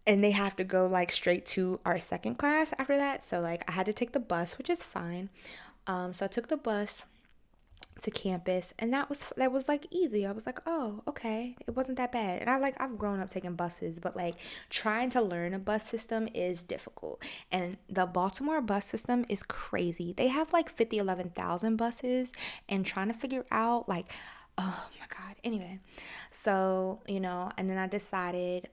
and they have to go like straight to our second class after that. So like I had to take the bus, which is fine. So I took the bus to campus, and that was like easy. I was like, oh, okay, it wasn't that bad. And I've grown up taking buses, but like trying to learn a bus system is difficult. And the Baltimore bus system is crazy. They have like 11,000 buses, and trying to figure out like, oh my God. Anyway, so, and then I decided,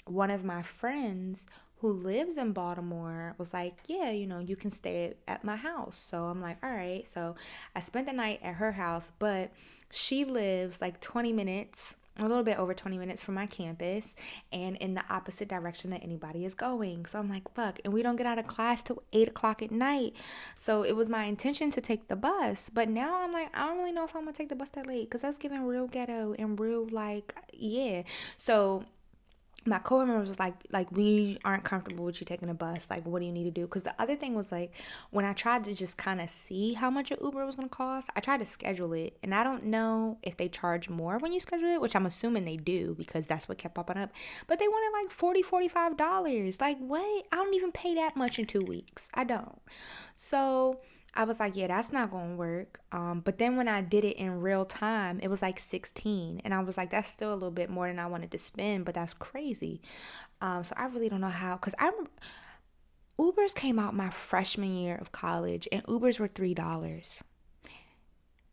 one of my friends who lives in Baltimore was like, yeah, you can stay at my house. So I'm like, all right. So I spent the night at her house, but she lives like 20 minutes, a little bit over 20 minutes from my campus, and in the opposite direction that anybody is going. So I'm like, fuck, and we don't get out of class till 8 o'clock at night. So it was my intention to take the bus, but now I'm like, I don't really know if I'm gonna take the bus that late, because that's giving real ghetto and real like, yeah. So my co-worker was like, we aren't comfortable with you taking a bus. Like, what do you need to do? Because the other thing was like, when I tried to just kind of see how much an Uber was going to cost, I tried to schedule it. And I don't know if they charge more when you schedule it, which I'm assuming they do because that's what kept popping up. But they wanted like $45. Like, what? I don't even pay that much in 2 weeks. I don't. So I was like, yeah, that's not going to work. But then when I did it in real time, it was like 16. And I was like, that's still a little bit more than I wanted to spend, but that's crazy. So I really don't know how, because Ubers came out my freshman year of college, and Ubers were $3.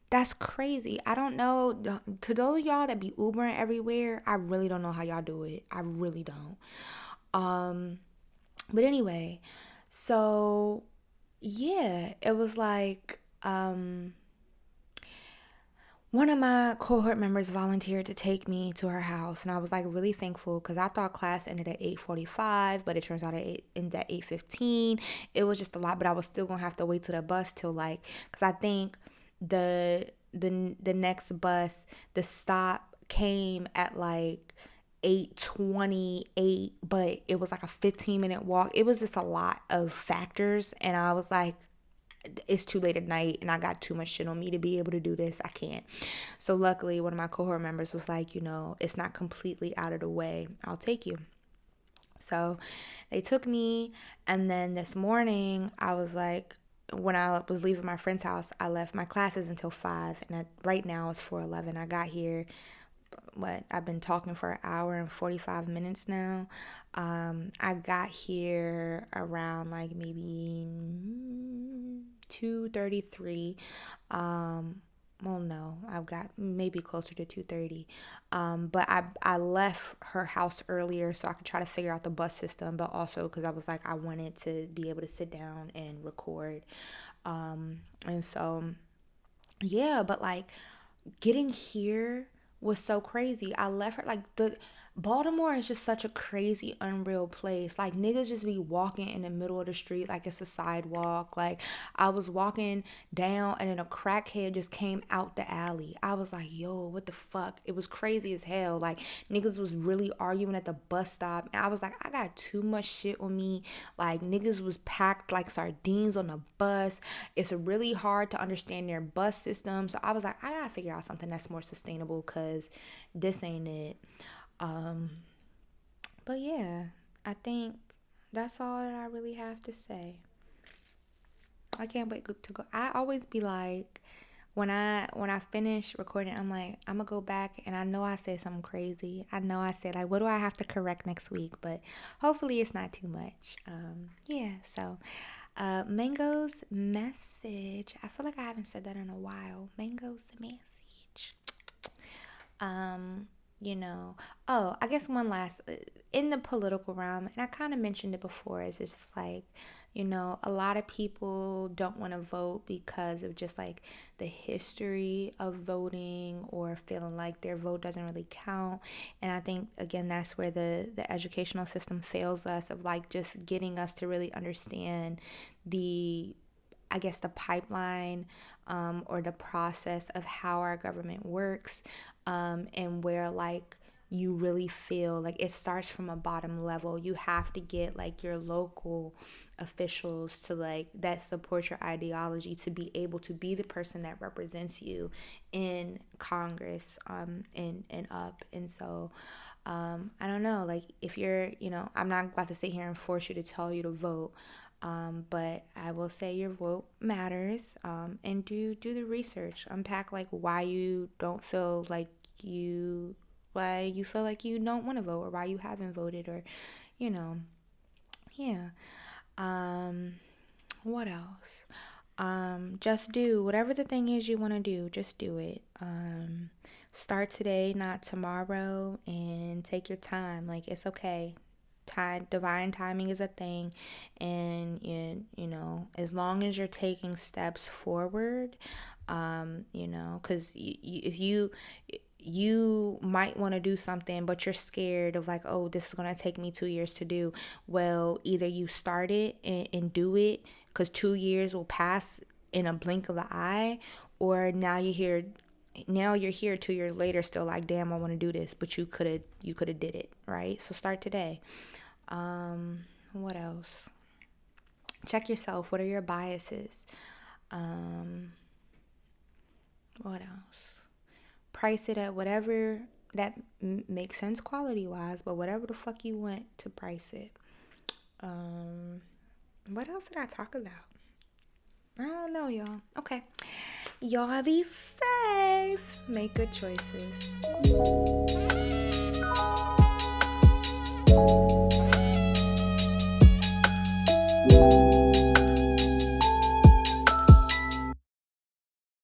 That's crazy. I don't know. To those of y'all that be Ubering everywhere, I really don't know how y'all do it. I really don't. But anyway, so yeah, it was like one of my cohort members volunteered to take me to her house, and I was like really thankful because I thought class ended at 8:45, but it turns out it ended at 8:15. It was just a lot, but I was still gonna have to wait to the bus till like, because I think the next bus, the stop came at like 8:28, but it was like a 15-minute walk. It was just a lot of factors, and I was like, it's too late at night and I got too much shit on me to be able to do this. I can't. So luckily one of my cohort members was like, it's not completely out of the way. I'll take you. So they took me, and then this morning I was like, when I was leaving my friend's house, I left my classes until 5, and right now it's 4:11. I got here, I've been talking for an hour and 45 minutes now. I got here around like maybe 2:33. Well, no, I've got maybe closer to 2:30. But I left her house earlier so I could try to figure out the bus system, but also because I was like, I wanted to be able to sit down and record. And so yeah, but like getting here was so crazy. I left her like the Baltimore is just such a crazy, unreal place. Like niggas just be walking in the middle of the street like it's a sidewalk. Like I was walking down and then a crackhead just came out the alley. I was like, yo, what the fuck? It was crazy as hell. Like niggas was really arguing at the bus stop. And I was like, I got too much shit on me. Like niggas was packed like sardines on the bus. It's really hard to understand their bus system. So I was like, I gotta figure out something that's more sustainable because this ain't it. But yeah, I think that's all that I really have to say. I can't wait to go. I always be like, when I finish recording, I'm like, I'm gonna go back, and I know I said something crazy. I know I said like, what do I have to correct next week? But hopefully it's not too much. Yeah. So, Mango's message. I feel like I haven't said that in a while. Mango's message. Um, oh, I guess one last in the political realm, and I kind of mentioned it before, is it's just like, a lot of people don't want to vote because of just like the history of voting or feeling like their vote doesn't really count. And I think again that's where the educational system fails us, of like just getting us to really understand the, I guess, the pipeline, or the process of how our government works, and where like you really feel like it starts from a bottom level. You have to get like your local officials to like that support your ideology to be able to be the person that represents you in Congress, and up. And so I don't know, like if you're, I'm not about to sit here and force you to tell you to vote. But I will say your vote matters, and do the research. Unpack like why you don't feel like why you feel like you don't want to vote, or why you haven't voted, or you know, yeah. Um, what else? Just do whatever the thing is you want to do. Just do it. Start today, not tomorrow, and take your time. Like it's okay. Divine timing is a thing, and as long as you're taking steps forward, because if you might want to do something but you're scared of like, oh, this is going to take me 2 years to do. Well, either you start it and do it, because 2 years will pass in a blink of the eye, or now you're here 2 years later still like, damn, I want to do this, but you could have did it, right? So start today. What else? Check yourself. What are your biases? What else? Price it at whatever that makes sense quality wise, but whatever the fuck you want to price it. What else did I talk about? I don't know, y'all. Okay. Y'all be safe. Make good choices.